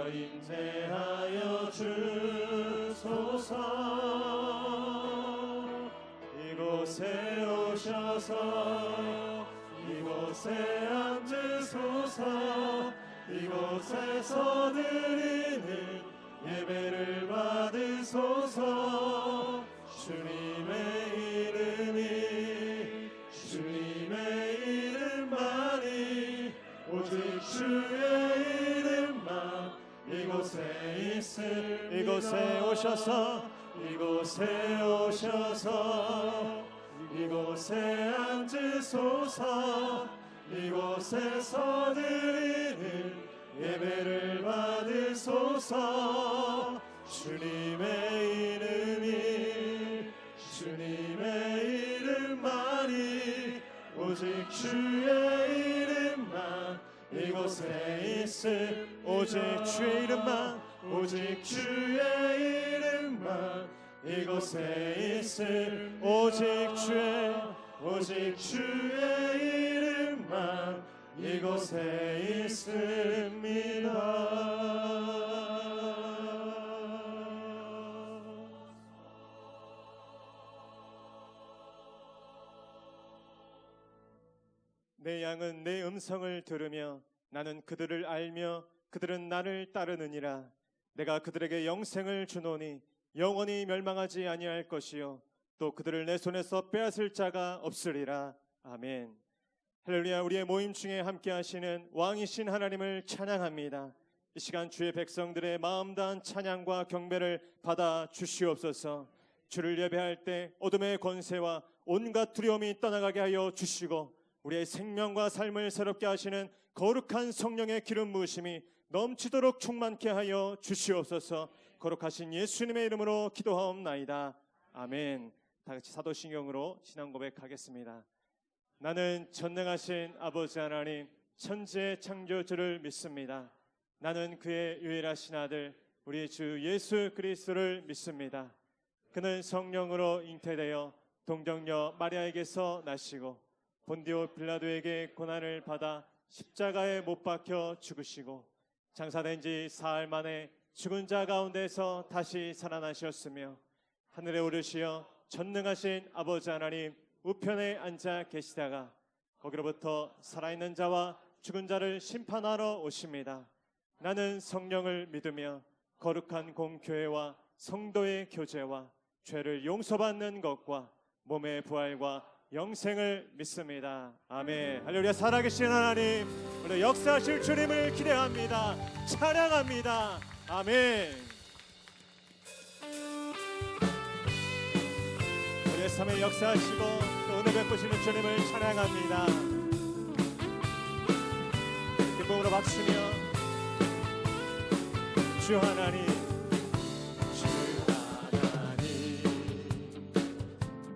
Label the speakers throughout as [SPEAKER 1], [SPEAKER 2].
[SPEAKER 1] 임재하여 주소서. 이곳에 오셔서 이곳에 앉으소서. 이곳에서 드리는 예배를 받으소서. 주님의 이름만이 오직 주의 이름만 이곳에 있습니다. 이곳에 오셔서 이곳에 앉으소서. 이곳에서 드리는 예배를 받으소서. 주님의 이름만이 오직 주의 이름만 이곳에 있음. 오직 주의 이름만 이곳에 있음. 오직 주의 이름만 이곳에 있습니다.
[SPEAKER 2] 내 양은 내 음성을 들으며 나는 그들을 알며 그들은 나를 따르느니라. 내가 그들에게 영생을 주노니 영원히 멸망하지 아니할 것이요 또 그들을 내 손에서 빼앗을 자가 없으리라. 아멘. 할렐루야. 우리의 모임 중에 함께 하시는 왕이신 하나님을 찬양합니다. 이 시간 주의 백성들의 마음 다한 찬양과 경배를 받아 주시옵소서. 주를 예배할 때 어둠의 권세와 온갖 두려움이 떠나가게 하여 주시고 우리의 생명과 삶을 새롭게 하시는 거룩한 성령의 기름 부으심이 넘치도록 충만케 하여 주시옵소서. 거룩하신 예수님의 이름으로 기도하옵나이다. 아멘. 다 같이 사도신경으로 신앙 고백하겠습니다. 나는 전능하신 아버지 하나님 천지의 창조주를 믿습니다. 나는 그의 유일하신 아들 우리 주 예수 그리스도를 믿습니다. 그는 성령으로 잉태되어 동정녀 마리아에게서 나시고 본디오 빌라도에게 고난을 받아 십자가에 못 박혀 죽으시고 장사된 지 사흘 만에 죽은 자 가운데서 다시 살아나셨으며 하늘에 오르시어 전능하신 아버지 하나님 우편에 앉아 계시다가 거기로부터 살아있는 자와 죽은 자를 심판하러 오십니다. 나는 성령을 믿으며 거룩한 공교회와 성도의 교제와 죄를 용서받는 것과 몸의 부활과 영생을 믿습니다. 아멘. 할렐루야. 살아계신 하나님, 오늘 역사하실 주님을 기대합니다. 찬양합니다. 아멘. 우리의 삶에 역사하시고 또 은혜 베푸시는 주님을 찬양합니다. 기쁨으로 박수며 주 하나님,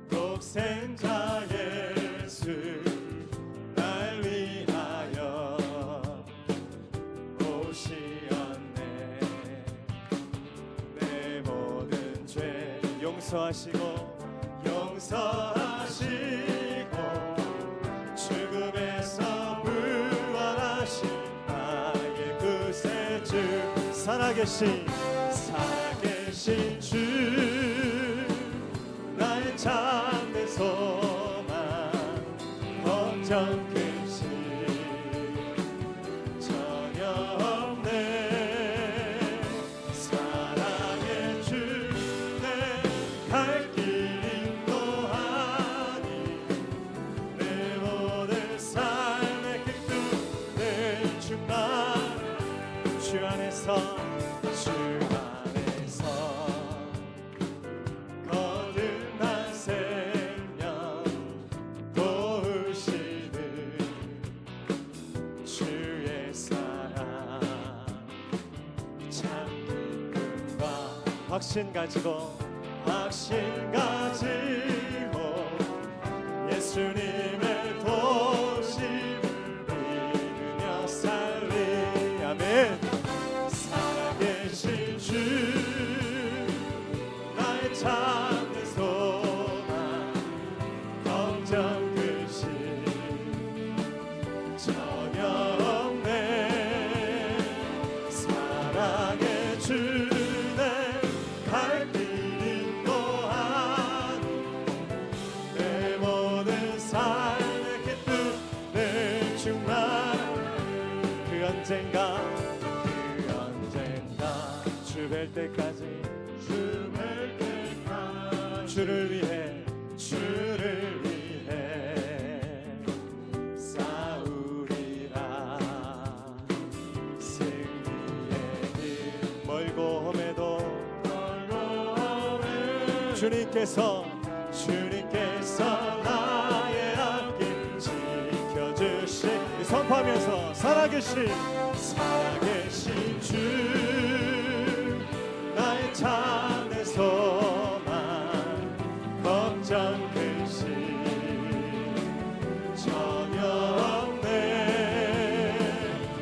[SPEAKER 2] 독생자 예수 날 위하여 오시었네. 내 모든 죄 용서하시고 죽음에서 부활하신 나의 구세주 살아계신 주 나의 참된 소망 걱정 근심 전혀 없네. 사랑의 주 내 갈 길 인도하니 내 모든 삶의 기쁨을 충만 주 안에서 거듭난 생명 도우시는 주의 사랑 참 기쁨과 확신 가지고 예수님의 도심을 믿으며 살리. 아멘. 살아계신 주 나의 참된 소망 걱정 근심 전혀 없네. 사랑
[SPEAKER 1] 충만 그 언젠가 주 뵐 때까지 주를 위해 싸우리라. 승리의 길 멀고 험해도 주님께서 나의 앞길 지켜주시. 선포하면서 살아계신 주 나의 참된 소망 걱정 근심 전혀 없네.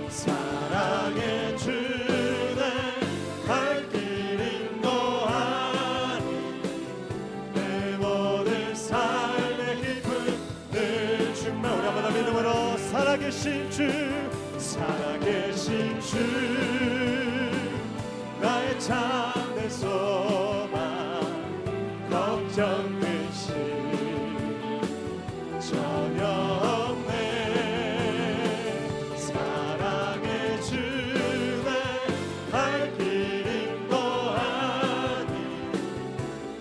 [SPEAKER 1] 사랑의 주내 갈 길 인도하니 내 모든 삶의 기쁨 늘 충만. 우리 한번 더 믿음으로 살아계신 주 나의 참된 소망 걱정 근심 전혀 없네. 사랑의 주내 갈 길 인도하니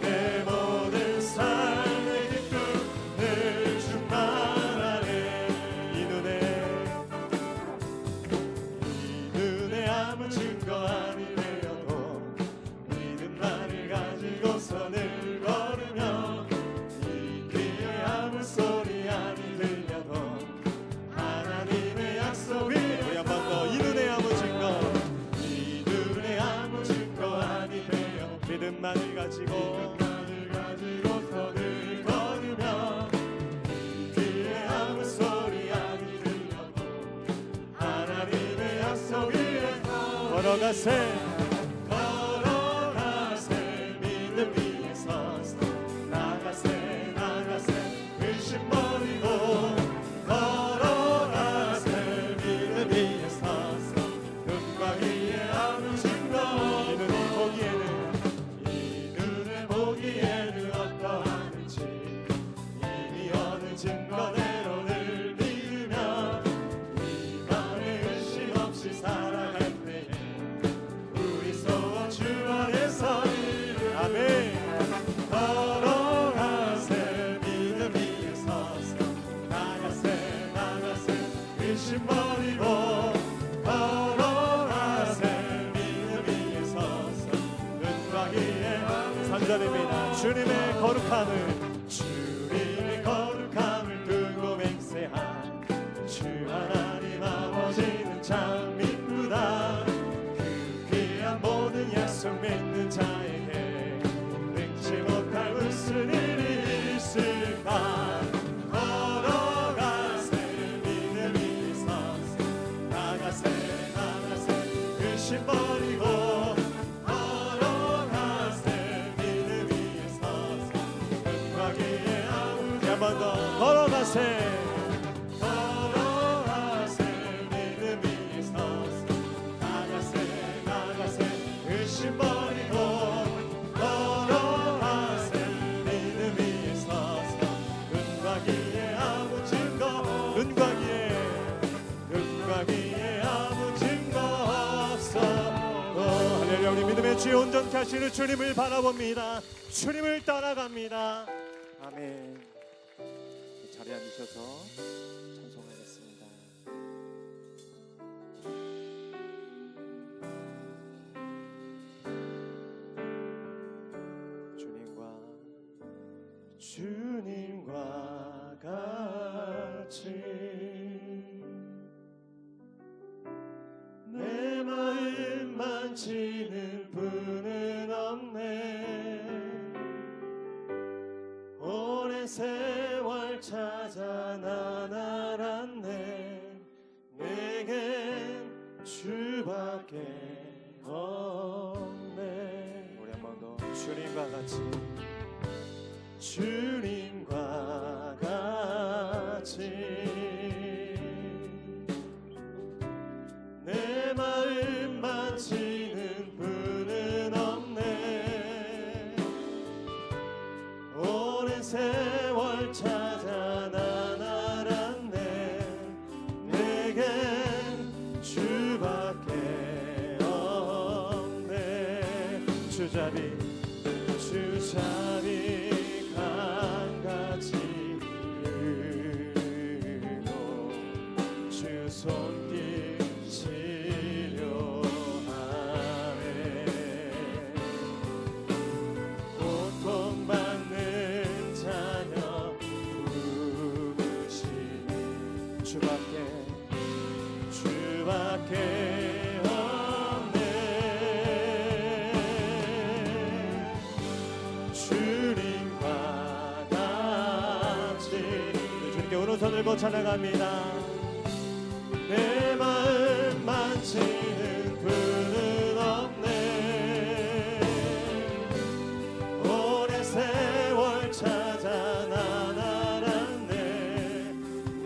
[SPEAKER 1] 내 모든 삶의 기쁨 늘 충만하네. 이 눈에 아무 증거 아니 되어도 믿음만을 가지고서 늘 걸으며 이 귀에 아무 소리 아니 들려도 하나님의 약속이. 우리 한 번 더. 이 눈에 아무 증거 아니 되어 믿음만을 가지고서 늘 걸으며 이 귀에 아무 소리 아니 들려도 하나님의 약속 위에 걸어가세 믿음 위에 서서 나가세 의심 버리고 걸어가세 믿음 위에 서서 눈과 귀에 아무 증거. 이 눈에 보기에는 어떠한지 이미 어느 증거대로 늘 믿으며 이 맘에 의심 없이 살아갈 때에 우리 소원 주 안에서 아멘. 걸어가세 믿음 위에 서서 나가세 의심 버리고 걸어가세 믿음 위에 서서 눈과 귀에 3절입니다. 주님의 거룩함을 두고 맹세한 주 하나님 아버지는 참 이쁘다. 그 귀한 모든 약속 믿는 자에게 능치 못할 무슨 일이 있을까. 걸어가세 믿음 위에 서서 나가세 의심 버리고 걸어가세 믿음 위에 서서 눈과 귀에 아무. 한 번 더. 걸어가세 믿음 위에 서서 나가세 의심 버리고 걸어가세 믿음 위에 서서 눈과 귀에 아무 증거 아무 증거 없어. 할렐루야. 우리 믿음의 주에 온전케 하시는 주님을 바라봅니다. 주님을 따라갑니다. 아멘. 자리에 앉으셔서 찬송하겠습니다. 주님과 같이 내 마음 만지는 분은 없네. 오랜 세월 찾아 난 알았네. 내겐 주밖에 없네. 우리 한 번 더. 주님과 같이 내 마음 만지는 분은 없네. 오랜 세월 찾아 난 알았네.
[SPEAKER 2] 주잡이 강같이 흐르고 주 손길 치료하네. 고통받는 자녀 부르시니 주밖에 없네. 주님과 같이 주님께 오른손 들고 찬양합니다. 내 마음 만지는 분은 없네. 오랜 세월 찾아 난 알았네.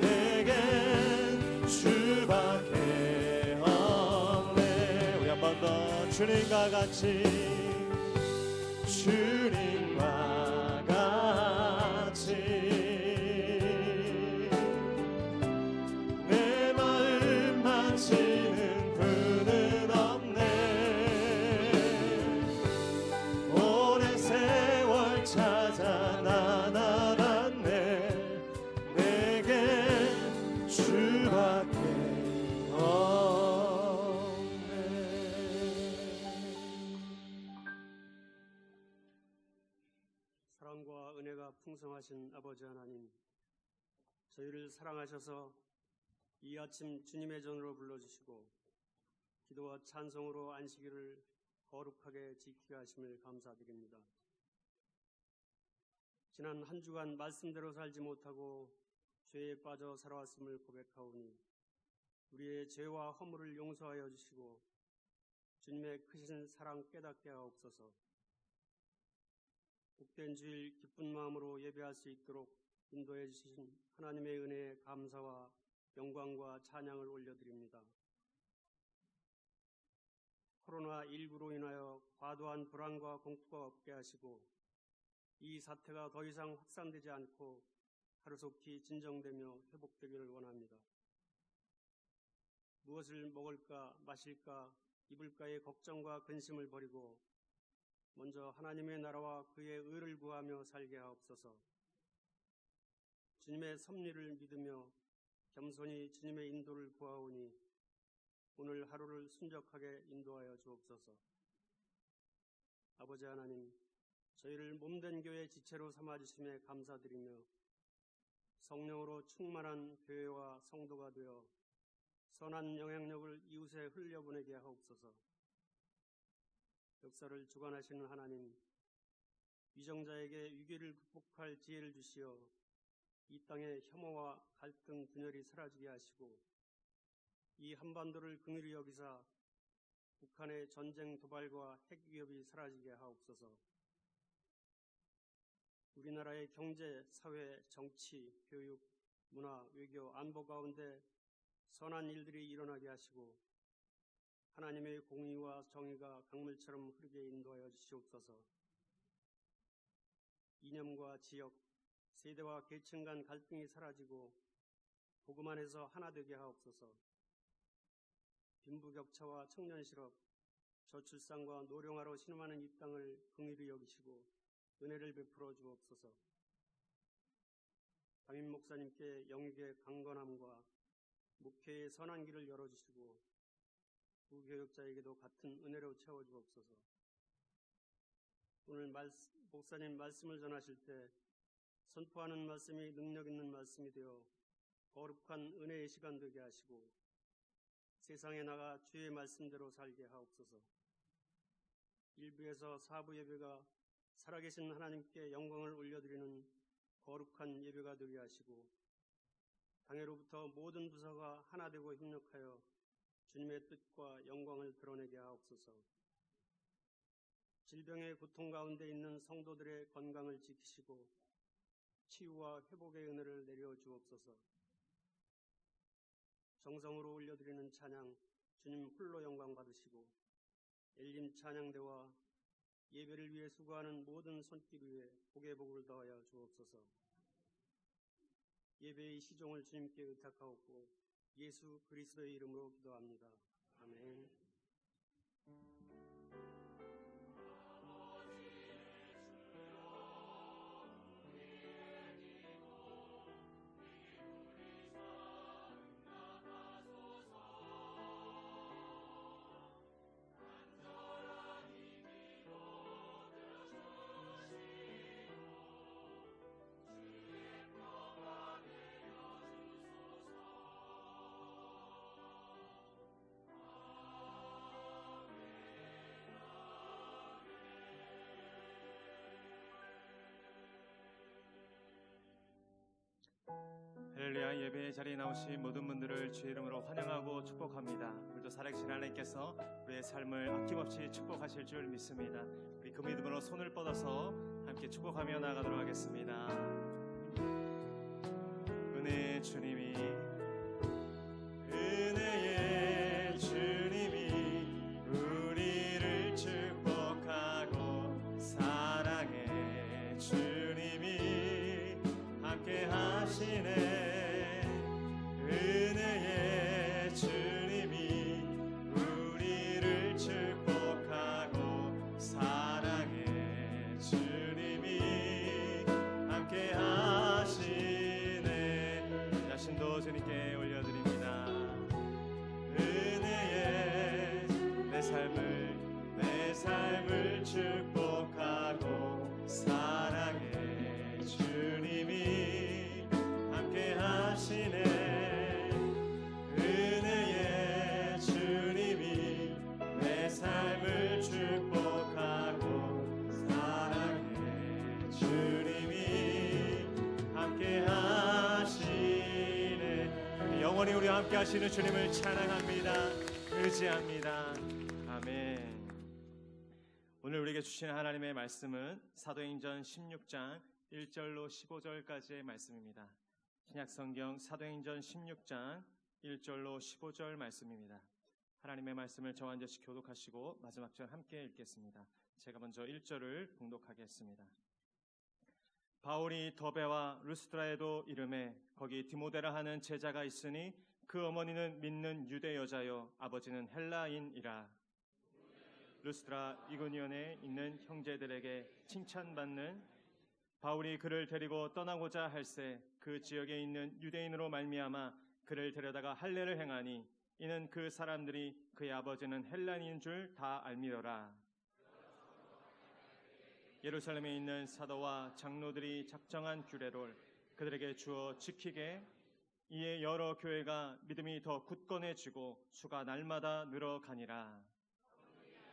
[SPEAKER 2] 내겐 주밖에 없네. 우리 한 번 더 주님과 같이 주님과 같이 내 마음 만지는 분은 없네. 오랜 세월 찾아 난 알았네. 내겐 주밖에
[SPEAKER 3] 사랑과 은혜가 풍성하신 아버지 하나님, 저희를 사랑하셔서 이 아침 주님의 전으로 불러주시고 기도와 찬송으로 안식일을 거룩하게 지키게 하심을 감사드립니다. 지난 한 주간 말씀대로 살지 못하고 죄에 빠져 살아왔음을 고백하오니 우리의 죄와 허물을 용서하여 주시고 주님의 크신 사랑 깨닫게 하옵소서. 복된 주일 기쁜 마음으로 예배할 수 있도록 인도해 주신 하나님의 은혜에 감사와 영광과 찬양을 올려드립니다. 코로나19로 인하여 과도한 불안과 공포가 없게 하시고 이 사태가 더 이상 확산되지 않고 하루속히 진정되며 회복되기를 원합니다. 무엇을 먹을까 마실까 입을까의 걱정과 근심을 버리고 먼저 하나님의 나라와 그의 의를 구하며 살게 하옵소서. 주님의 섭리를 믿으며 겸손히 주님의 인도를 구하오니 오늘 하루를 순적하게 인도하여 주옵소서. 아버지 하나님, 저희를 몸된 교회 지체로 삼아주심에 감사드리며 성령으로 충만한 교회와 성도가 되어 선한 영향력을 이웃에 흘려보내게 하옵소서. 역사를 주관하시는 하나님, 위정자에게 위기를 극복할 지혜를 주시어 이 땅의 혐오와 갈등 분열이 사라지게 하시고 이 한반도를 긍휼히 여기사 북한의 전쟁 도발과 핵 위협이 사라지게 하옵소서. 우리나라의 경제, 사회, 정치, 교육, 문화, 외교, 안보 가운데 선한 일들이 일어나게 하시고 하나님의 공의와 정의가 강물처럼 흐르게 인도하여 주시옵소서. 이념과 지역, 세대와 계층 간 갈등이 사라지고 복음 안에서 하나 되게 하옵소서. 빈부격차와 청년실업, 저출산과 노령화로 신음하는 이 땅을 긍휼히 여기시고 은혜를 베풀어 주옵소서. 담임 목사님께 영육의 강건함과 목회의 선한 길을 열어주시고 부교육자에게도 같은 은혜로 채워주옵소서. 오늘 목사님 말씀을 전하실 때 선포하는 말씀이 능력 있는 말씀이 되어 거룩한 은혜의 시간 되게 하시고 세상에 나가 주의 말씀대로 살게 하옵소서. 1부에서 4부 예배가 살아계신 하나님께 영광을 올려드리는 거룩한 예배가 되게 하시고 당회로부터 모든 부서가 하나 되고 협력하여 주님의 뜻과 영광을 드러내게 하옵소서. 질병의 고통 가운데 있는 성도들의 건강을 지키시고 치유와 회복의 은혜를 내려 주옵소서. 정성으로 올려드리는 찬양 주님 홀로 영광 받으시고 엘림 찬양대와 예배를 위해 수고하는 모든 손길 위에 복의 복을 더하여 주옵소서. 예배의 시종을 주님께 의탁하옵고 예수 그리스도의 이름으로 기도합니다. 아멘.
[SPEAKER 2] 할렐루야. 예배의 자리에 나오신 모든 분들을 주의 이름으로 환영하고 축복합니다. 오늘도 살아계신 하나님께서 우리의 삶을 아낌없이 축복하실 줄 믿습니다. 우리 그 믿음으로 손을 뻗어서 함께 축복하며 나아가도록 하겠습니다. 은혜의 주님이, 은혜의 주님이 우리를 축복하고 사랑의 주님이 함께 하시네. 은혜의 주님이 우리를 축복하고 사랑의 주님이 함께 하시네. 자신도 주님께 올려드립니다. 은혜의 내 삶을 축복하고 사랑의 주님이 함께 하시네. 은혜의 주님이 내 삶을 축복하고 사랑의 주님이 함께 하시네. 영원히 우리와 함께 하시는 주님을 찬양합니다. 의지합니다. 아멘. 오늘 우리에게 주신 하나님의 말씀은 사도행전 16장 1절로 15절까지의 말씀입니다. 신약성경 사도행전 16장 1절로 15절 말씀입니다. 하나님의 말씀을 저와 한 절씩 교독하시고 마지막 절 함께 읽겠습니다. 제가 먼저 1절을 봉독하겠습니다. 바울이 더베와 루스드라에도 이르매 거기 디모데라 하는 제자가 있으니 그 어머니는 믿는 유대 여자요 아버지는 헬라인이라. 루스드라 이고니온에 있는 형제들에게 칭찬받는 바울이 그를 데리고 떠나고자 할새 그 지역에 있는 유대인으로 말미암아 그를 데려다가 할례를 행하니 이는 그 사람들이 그의 아버지는 헬라인인 줄 다 알미더라. 예루살렘에 있는 사도와 장로들이 작정한 규례를 그들에게 주어 지키게 이에 여러 교회가 믿음이 더 굳건해지고 수가 날마다 늘어가니라.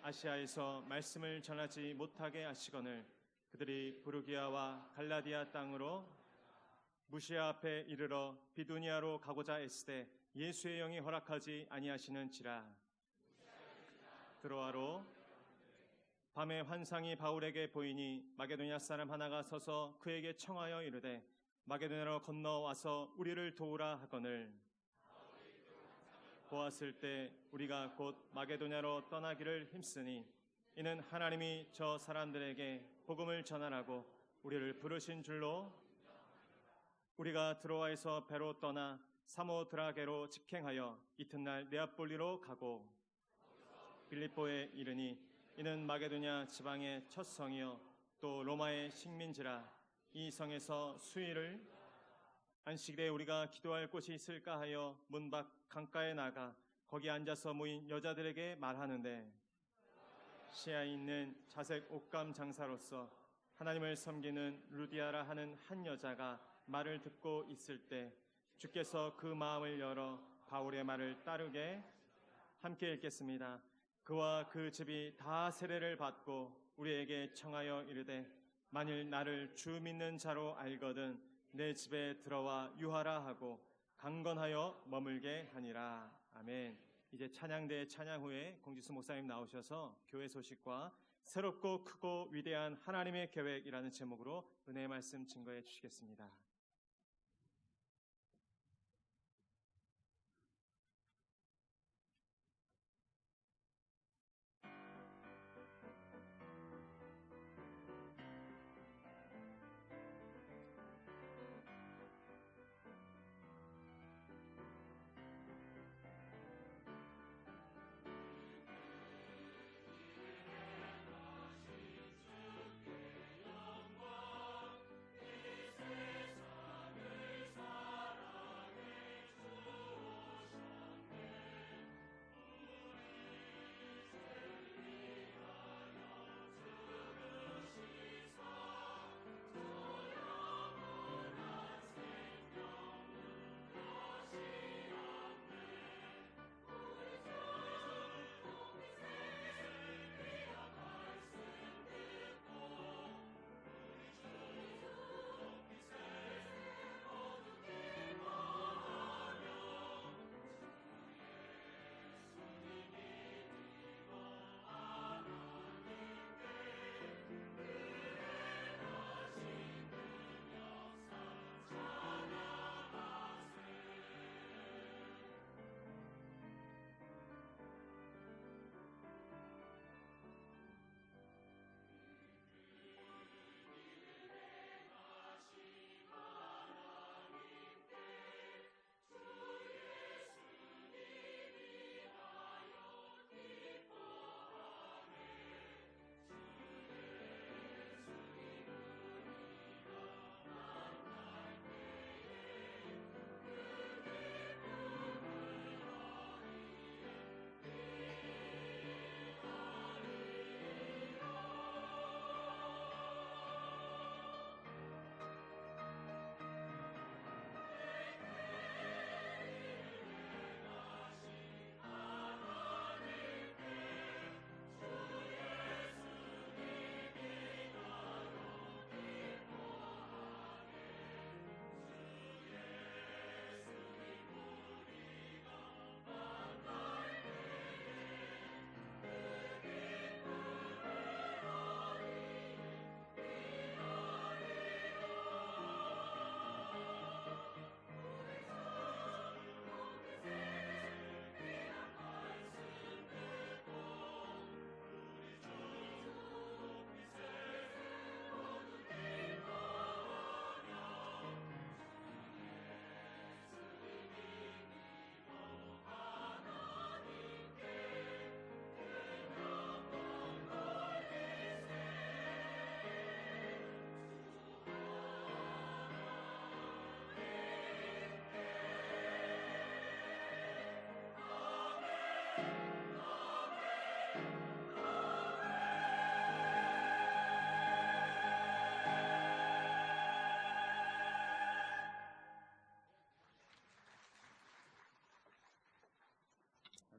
[SPEAKER 2] 아시아에서 말씀을 전하지 못하게 하시거늘 그들이 부르기아와 갈라디아 땅으로 무시아 앞에 이르러 비두니아로 가고자 애쓰되 예수의 영이 허락하지 아니하시는지라. 드로아로 밤에 환상이 바울에게 보이니 마게도냐 사람 하나가 서서 그에게 청하여 이르되 마게도냐로 건너와서 우리를 도우라 하거늘 보았을 때 우리가 곧 마게도냐로 떠나기를 힘쓰니 이는 하나님이 저 사람들에게 복음을 전하라고 우리를 부르신 줄로 우리가 드로아에서 배로 떠나 사모드라게로 직행하여 이튿날 네아폴리로 가고 빌립보에 이르니 이는 마게도냐 지방의 첫 성이요 또 로마의 식민지라. 이 성에서 수일을 안식일에 우리가 기도할 곳이 있을까 하여 문 밖 강가에 나가 거기 앉아서 모인 여자들에게 말하는데 시야에 있는 자색 옷감 장사로서 하나님을 섬기는 루디아라 하는 한 여자가 말을 듣고 있을 때 주께서 그 마음을 열어 바울의 말을 따르게. 함께 읽겠습니다. 그와 그 집이 다 세례를 받고 우리에게 청하여 이르되 만일 나를 주 믿는 자로 알거든 내 집에 들어와 유하라 하고 강건하여 머물게 하니라. 아멘. 이제 찬양대 찬양 후에 공지수 목사님 나오셔서 교회 소식과 새롭고 크고 위대한 하나님의 계획이라는 제목으로 은혜의 말씀 증거해 주시겠습니다.
[SPEAKER 1] 세상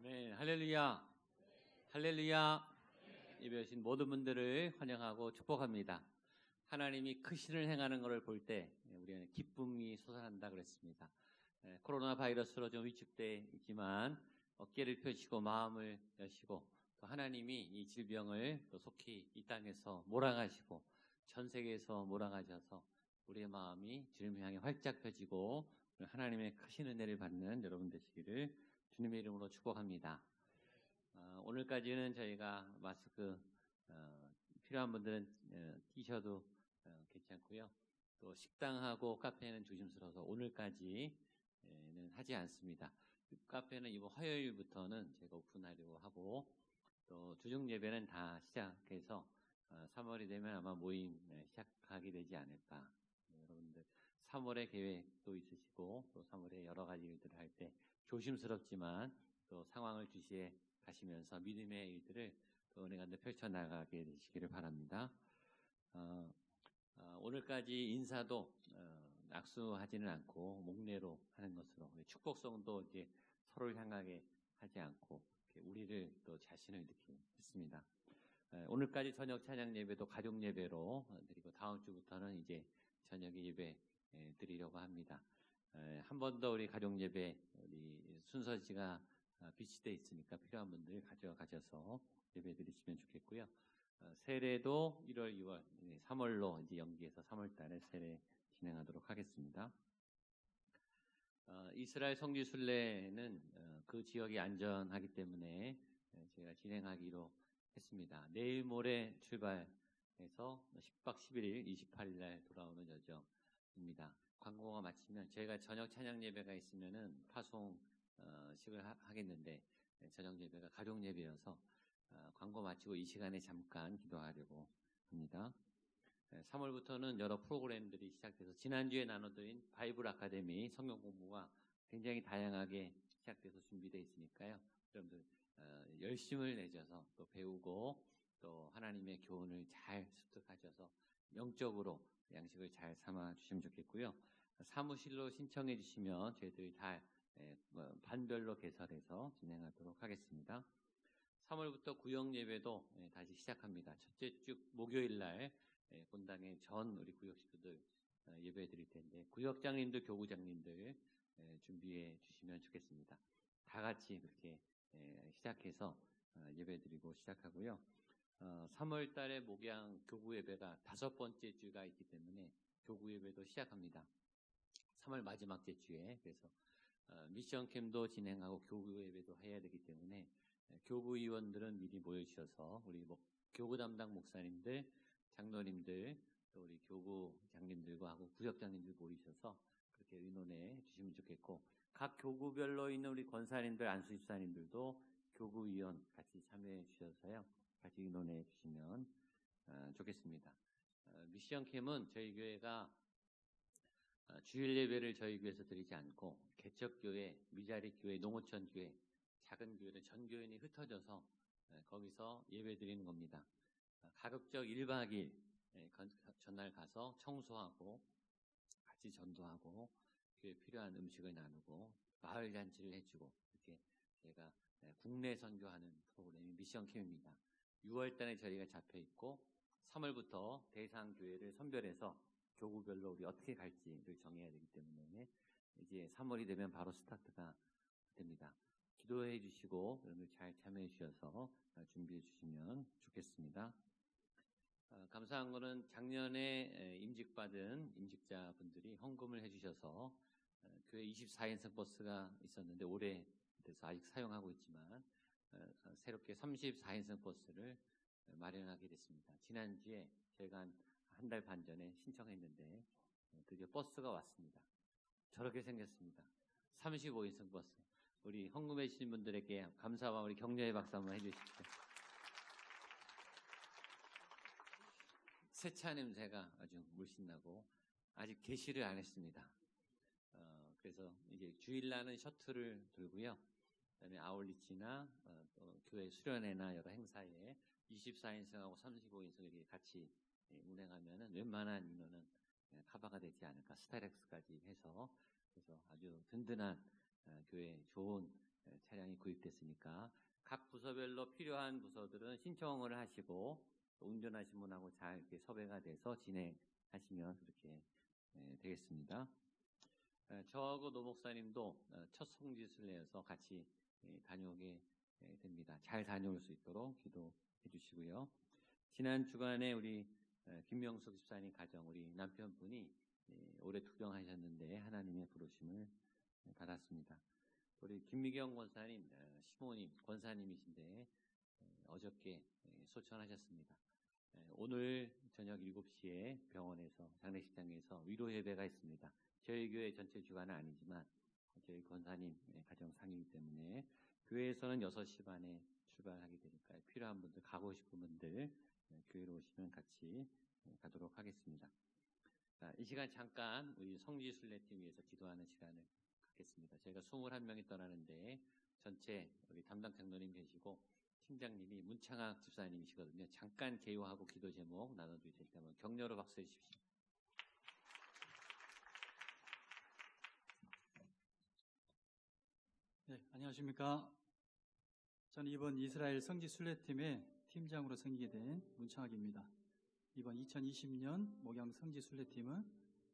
[SPEAKER 4] 아멘. 할렐루야. 할렐루야. 예배 오신 모든 분들을 환영하고 축복합니다. 하나님이 크신 을 행하는 것을 볼 때 우리는 기쁨이 솟아난다 그랬습니다. 코로나 바이러스로 좀 위축돼 있지만 어깨를 펴시고 마음을 여시고 또 하나님이 이 질병을 또 속히 이 땅에서 몰아가시고 전 세계에서 몰아가셔서 우리의 마음이 주님을 향해 활짝 펴지고 하나님의 크신 은혜를 받는 여러분 되시기를 주님의 이름으로 축복합니다. 오늘까지는 저희가 마스크 필요한 분들은 끼셔도 괜찮고요. 또 식당하고 카페는 조심스러워서 오늘까지는 하지 않습니다. 카페는 이번 화요일부터는 제가 오픈하려고 하고 또 주중 예배는 다 시작해서 3월이 되면 아마 모임 시작하게 되지 않을까. 여러분들 3월에 계획도 있으시고 또 3월에 여러 가지 일들을 할 때 조심스럽지만 또 상황을 주시해 가시면서 믿음의 일들을 또 은혜 가운데 펼쳐나가게 되시기를 바랍니다. 오늘까지 인사도 악수하지는 않고 목례로 하는 것으로 축복성도 이제 서로를 향하게 하지 않고 우리를 또 자신을 이렇게 했습니다. 오늘까지 저녁 찬양 예배도 가족 예배로 드리고 다음 주부터는 이제 저녁 예배 드리려고 합니다. 한 번 더 우리 가족 예배 우리 순서지가 비치돼 있으니까 필요한 분들 가져가셔서 예배 드리시면 좋겠고요. 세례도 1월, 2월, 3월로 이제 연기해서 3월 달에 세례 진행하도록 하겠습니다. 이스라엘 성지 순례는 그 지역이 안전하기 때문에 제가 진행하기로 했습니다. 내일 모레 출발해서 10박 11일, 28일 날 돌아오는 여정입니다. 광고가 마치면 저희가 저녁 찬양 예배가 있으면은 파송식을 하겠는데 저녁 예배가 가족 예배여서 광고 마치고 이 시간에 잠깐 기도하려고 합니다. 3월부터는 여러 프로그램들이 시작돼서 지난주에 나눠드린 바이블 아카데미 성경 공부가 굉장히 다양하게 시작돼서 준비되어 있으니까요. 여러분들 열심을 내셔서 또 배우고 또 하나님의 교훈을 잘 습득하셔서 영적으로 양식을 잘 삼아 주시면 좋겠고요. 사무실로 신청해 주시면 저희들이 다 반별로 개설해서 진행하도록 하겠습니다. 3월부터 구역 예배도 다시 시작합니다. 첫째 주 목요일 날 본당에 전 우리 구역 식구들 예배 드릴 텐데 구역장님들, 교구장님들 준비해 주시면 좋겠습니다. 다 같이 그렇게 시작해서 예배 드리고 시작하고요. 3월 달에 목양 교구 예배가 5번째 주가 있기 때문에 교구 예배도 시작합니다. 3월 마지막 주에 그래서 미션 캠도 진행하고 교구 예배도 해야 되기 때문에 교구 위원들은 미리 모여주셔서 우리 교구 담당 목사님들, 장로님들, 또 우리 교구장님들과 하고 구역장님들 모이셔서 그렇게 의논해 주시면 좋겠고 각 교구별로 있는 우리 권사님들, 안수집사님들도 교구위원 같이 참여해 주셔서요. 같이 의논해 주시면 좋겠습니다. 미션 캠은 저희 교회가 주일 예배를 저희 교회에서 드리지 않고 개척교회, 미자리교회, 농어촌교회, 작은 교회를 전 교인이 흩어져서 거기서 예배 드리는 겁니다. 가급적 1박 2일 전날 가서 청소하고 같이 전도하고 교회에 필요한 음식을 나누고 마을 잔치를 해주고 이렇게 저희가 국내 선교하는 프로그램이 미션 캠입니다. 6월 달에 저희가 잡혀 있고 3월부터 대상 교회를 선별해서 교구별로 우리 어떻게 갈지를 정해야 되기 때문에 이제 3월이 되면 바로 스타트가 됩니다. 기도해 주시고 여러분들 잘 참여해 주셔서 준비해 주시면 좋겠습니다. 감사한 거는 작년에 임직받은 임직자분들이 헌금을 해 주셔서 교회 24인승 버스가 있었는데 올해 돼서 아직 사용하고 있지만 새롭게 34인승 버스를 마련하게 됐습니다. 지난주에 저희가 한 달 반 전에 신청했는데 드디어 버스가 왔습니다. 저렇게 생겼습니다. 35인승 버스. 우리 헌금해 주신 분들에게 감사와 우리 격려의 박수 한번 해주십시오. 세차 냄새가 아주 물씬 나고 아직 개시를 안 했습니다. 그래서 이제 주일날은 셔틀을 들고요. 그다음에 아울리치나 또 교회 수련회나 여러 행사에 24인승하고 35인승 이렇게 같이 운행하면은 웬만한 인원은 커버가 되지 않을까. 스타렉스까지 해서 그래서 아주 든든한 교회 좋은 차량이 구입됐으니까 각 부서별로 필요한 부서들은 신청을 하시고 또 운전하신 분하고 잘 이렇게 섭외가 돼서 진행하시면 그렇게 되겠습니다. 저하고 노 목사님도 첫 성지순례여서 같이 다녀오게 됩니다. 잘 다녀올 수 있도록 기도해 주시고요. 지난 주간에 우리 김명숙 집사님 가정 우리 남편분이 올해 투병하셨는데 하나님의 부르심을 받았습니다. 우리 김미경 권사님, 시모님, 권사님이신데 어저께 소천하셨습니다. 오늘 저녁 7시에 병원에서 장례식장에서 위로 예배가 있습니다. 저희 교회 전체 주간은 아니지만 저희 권사님 가정 상이기 때문에 교회에서는 6시 반에 출발하게 되니까 필요한 분들, 가고 싶은 분들 교회로 오시면 같이 가도록 하겠습니다. 자, 이 시간 잠깐 우리 성지순례팀 위해서 기도하는 시간을 갖겠습니다. 저희가 21명이 떠나는데 전체 우리 담당 장로님 계시고 팀장님이 문창학 집사님이시거든요. 잠깐 개요하고 기도 제목 나눠주실 때 한번 격려로 박수해 주십시오.
[SPEAKER 5] 네, 안녕하십니까. 저는 이번 이스라엘 성지순례팀의 팀장으로 섬기게 된 문창학입니다. 이번 2020년 목양 성지순례팀은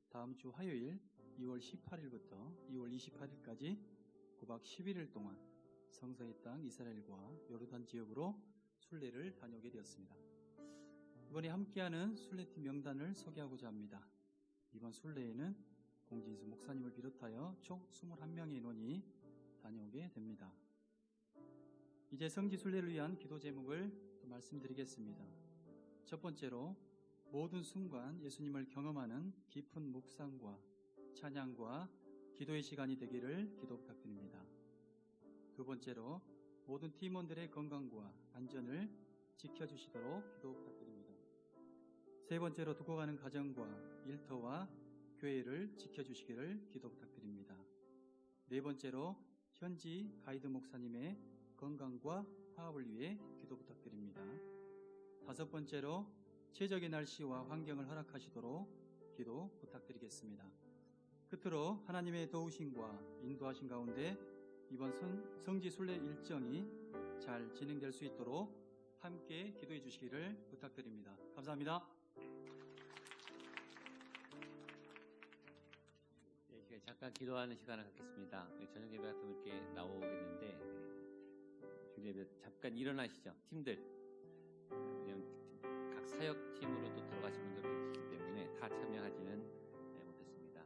[SPEAKER 5] 다음 주 화요일 2월 18일부터 2월 28일까지 9박 11일 동안 성서의 땅 이스라엘과 요르단 지역으로 순례를 다녀오게 되었습니다. 이번에 함께하는 순례팀 명단을 소개하고자 합니다. 이번 순례에는 공진수 목사님을 비롯하여 총 21명의 인원이 다녀오게 됩니다. 이제 성지순례를 위한 기도 제목을 또 말씀드리겠습니다. 첫 번째로 모든 순간 예수님을 경험하는 깊은 묵상과 찬양과 기도의 시간이 되기를 기도 부탁드립니다. 두 번째로 모든 팀원들의 건강과 안전을 지켜주시도록 기도 부탁드립니다. 세 번째로 두고 가는 가정과 일터와 교회를 지켜주시기를 기도 부탁드립니다. 네 번째로 현지 가이드 목사님의 건강과 화합을 위해 기도 부탁드립니다. 다섯 번째로 최적의 날씨와 환경을 허락하시도록 기도 부탁드리겠습니다. 끝으로 하나님의 도우심과 인도하신 가운데 이번 성지순례 일정이 잘 진행될 수 있도록 함께 기도해 주시기를 부탁드립니다. 감사합니다.
[SPEAKER 4] 네, 잠깐 기도하는 시간을 갖겠습니다. 저녁 예배 같은 이렇게 나오겠는데 주일 예배 잠깐 일어나시죠. 팀들 그냥 각 사역팀으로 또 들어가신 분들도 계시기 때문에 다 참여하지는 못했습니다.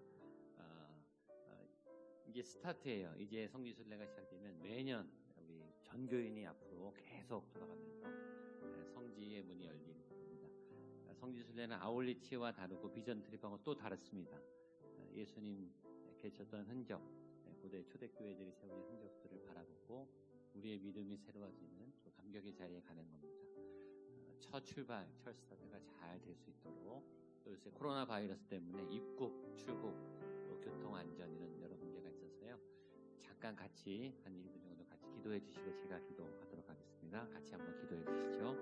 [SPEAKER 4] 이제 스타트예요. 이제 성지순례가 시작되면 매년 우리 전교인이 앞으로 계속 돌아가면서 성지의 문이 열린 겁니다. 성지순례는 아울리치와 다르고 비전 트립하고 또 다릅니다. 예수님 계셨던 흔적, 고대 초대교회들이 세운 흔적들을 바라보고 우리의 믿음이 새로워지는 또 감격의 자리에 가는 겁니다. 첫 출발, 첫 스타트가 잘 될 수 있도록 또 요새 코로나 바이러스 때문에 입국, 출국, 또 교통 안전 이런 여러 문제가 있어서요. 잠깐 같이 한 1분 정도 같이 기도해 주시고 제가 기도하도록 하겠습니다. 같이 한번 기도해 주시죠.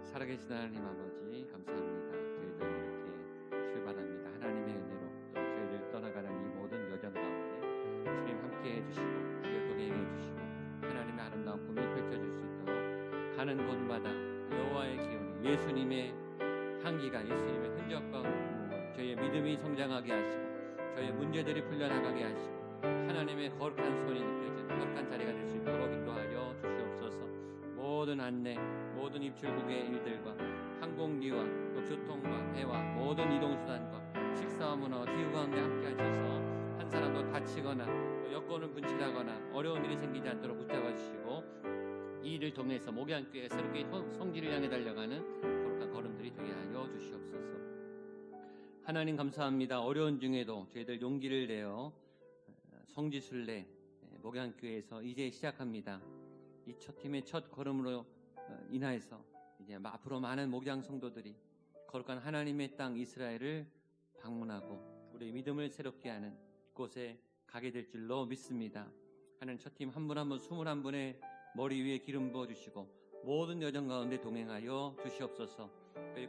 [SPEAKER 4] 살아계신 하나님 아버지 감사합니다. 저희들 이렇게 출발합니다. 하나님의 은혜로 또 저희들 떠나가는 이 모든 여정 가운데 주님 함께 해주시고 동행해 주시고 하나님의 아름다운 꿈이 펼쳐질 수 있도록 가는 곳마다 여호와의 기운이 예수님의 향기가 예수님의 흔적과 저희의 믿음이 성장하게 하시고 저희의 문제들이 풀려나가게 하시고 하나님의 거룩한 손이 느껴지는 거룩한 자리가 될 수 있도록 인도하여 주시옵소서. 모든 안내, 모든 입출국의 일들과 항공기와 또 교통과 배와 모든 이동수단과 식사와 문화, 기후 가운데 함께 하셔서 한 사람도 다치거나 또 여건을 분출하거나 어려운 일이 생기지 않도록 붙잡아 주시고 이 일을 통해서 목양교회 새롭게 성지를 향해 달려가는 거룩한 걸음들이 되게 하여 주시옵소서. 하나님 감사합니다. 어려운 중에도 저희들 용기를 내어 성지순례 목양교회에서 이제 시작합니다. 이 첫 팀의 첫 걸음으로 인하여서 이제 앞으로 많은 목양 성도들이 거룩한 하나님의 땅 이스라엘을 방문하고 우리의 믿음을 새롭게 하는 곳에 가게 될 줄로 믿습니다. 하나님 첫 팀 한 분 한 분 21분의 머리 위에 기름 부어주시고 모든 여정 가운데 동행하여 주시옵소서.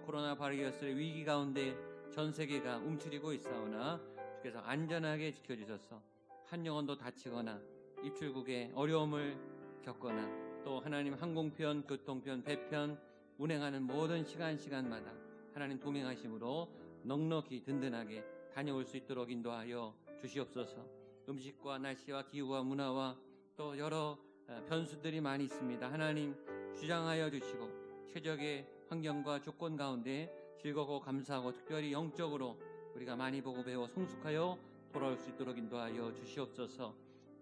[SPEAKER 4] 코로나 바이러스의 위기 가운데 전 세계가 움츠리고 있사오나 주께서 안전하게 지켜주셔서 한 영혼도 다치거나 입출국에 어려움을 겪거나 또 하나님 항공편, 교통편, 배편 운행하는 모든 시간마다 하나님 동행하심으로 넉넉히 든든하게 다녀올 수 있도록 인도하여 주시옵소서. 음식과 날씨와 기후와 문화와 또 여러 변수들이 많이 있습니다. 하나님 주장하여 주시고 최적의 환경과 조건 가운데 즐거워 감사하고 특별히 영적으로 우리가 많이 보고 배워 성숙하여 돌아올 수 있도록 인도하여 주시옵소서.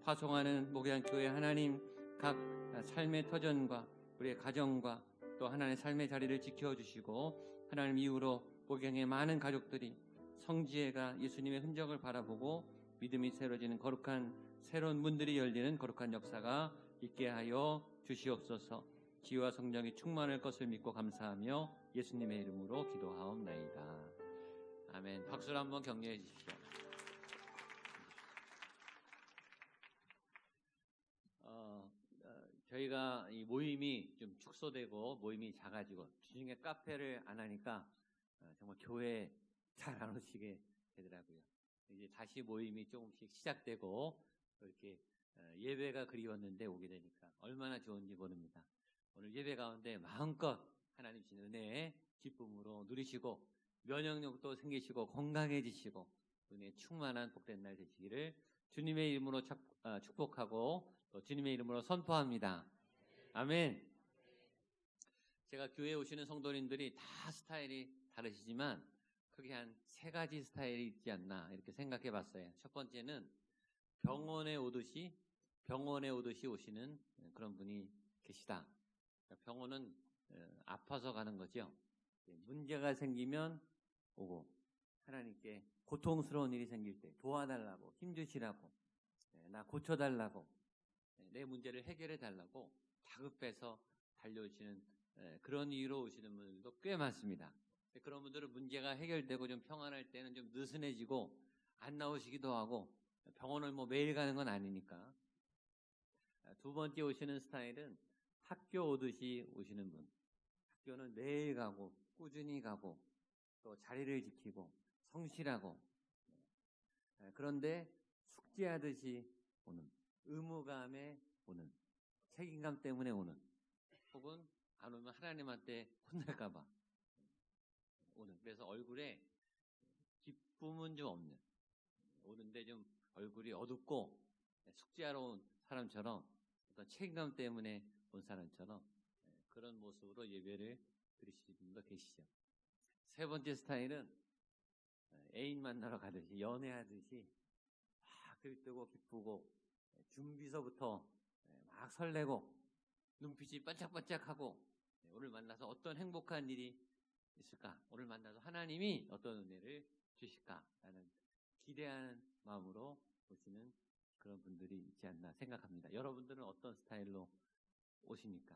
[SPEAKER 4] 파송하는 목양교회 하나님 각 삶의 터전과 우리의 가정과 또 하나님의 삶의 자리를 지켜주시고 하나님 이후로 목양의 많은 가족들이 성지애가 예수님의 흔적을 바라보고 믿음이 새로지는 거룩한 새로운 문들이 열리는 거룩한 역사가 있게 하여 주시옵소서. 지혜와 성령이 충만할 것을 믿고 감사하며 예수님의 이름으로 기도하옵나이다. 아멘. 박수로 한번 격려해 주십시오. 저희가 이 모임이 좀 축소되고 모임이 작아지고 주중에 카페를 안 하니까 정말 교회 잘 안 오시게 되더라고요. 이제 다시 모임이 조금씩 시작되고 이렇게 예배가 그리웠는데 오게 되니까 얼마나 좋은지 모릅니다. 오늘 예배 가운데 마음껏 하나님 주신 은혜의 기쁨으로 누리시고 면역력도 생기시고 건강해지시고 은혜 충만한 복된 날 되시기를 주님의 이름으로 축복하고 또 주님의 이름으로 선포합니다. 아멘. 제가 교회에 오시는 성도님들이 다 스타일이 다르시지만 크게 한 3가지 스타일이 있지 않나 이렇게 생각해 봤어요. 첫 번째는 병원에 오듯이 오시는 그런 분이 계시다. 병원은 아파서 가는 거죠. 문제가 생기면 오고 하나님께 고통스러운 일이 생길 때 도와달라고 힘주시라고 나 고쳐달라고 내 문제를 해결해 달라고 다급해서 달려오시는 그런 이유로 오시는 분들도 꽤 많습니다. 그런 분들은 문제가 해결되고 좀 평안할 때는 좀 느슨해지고 안 나오시기도 하고 병원을 뭐 매일 가는 건 아니니까. 두 번째 오시는 스타일은 학교 오듯이 오시는 분. 학교는 매일 가고 꾸준히 가고 또 자리를 지키고 성실하고 그런데 숙제하듯이 오는 의무감에 오는 책임감 때문에 오는 혹은 안 오면 하나님한테 혼날까봐 오는 그래서 얼굴에 기쁨은 좀 없는 오는데 좀 얼굴이 어둡고 숙제하러 온 사람처럼 어떤 책임감 때문에 온 사람처럼 그런 모습으로 예배를 드리시는 분도 계시죠. 세 번째 스타일은 애인 만나러 가듯이 연애하듯이 막 들뜨고 기쁘고 준비서부터 막 설레고 눈빛이 반짝반짝하고 오늘 만나서 어떤 행복한 일이 있을까? 오늘 만나서 하나님이 어떤 은혜를 주실까라는 기대하는 마음으로 오시는 그런 분들이 있지 않나 생각합니다. 여러분들은 어떤 스타일로 오십니까?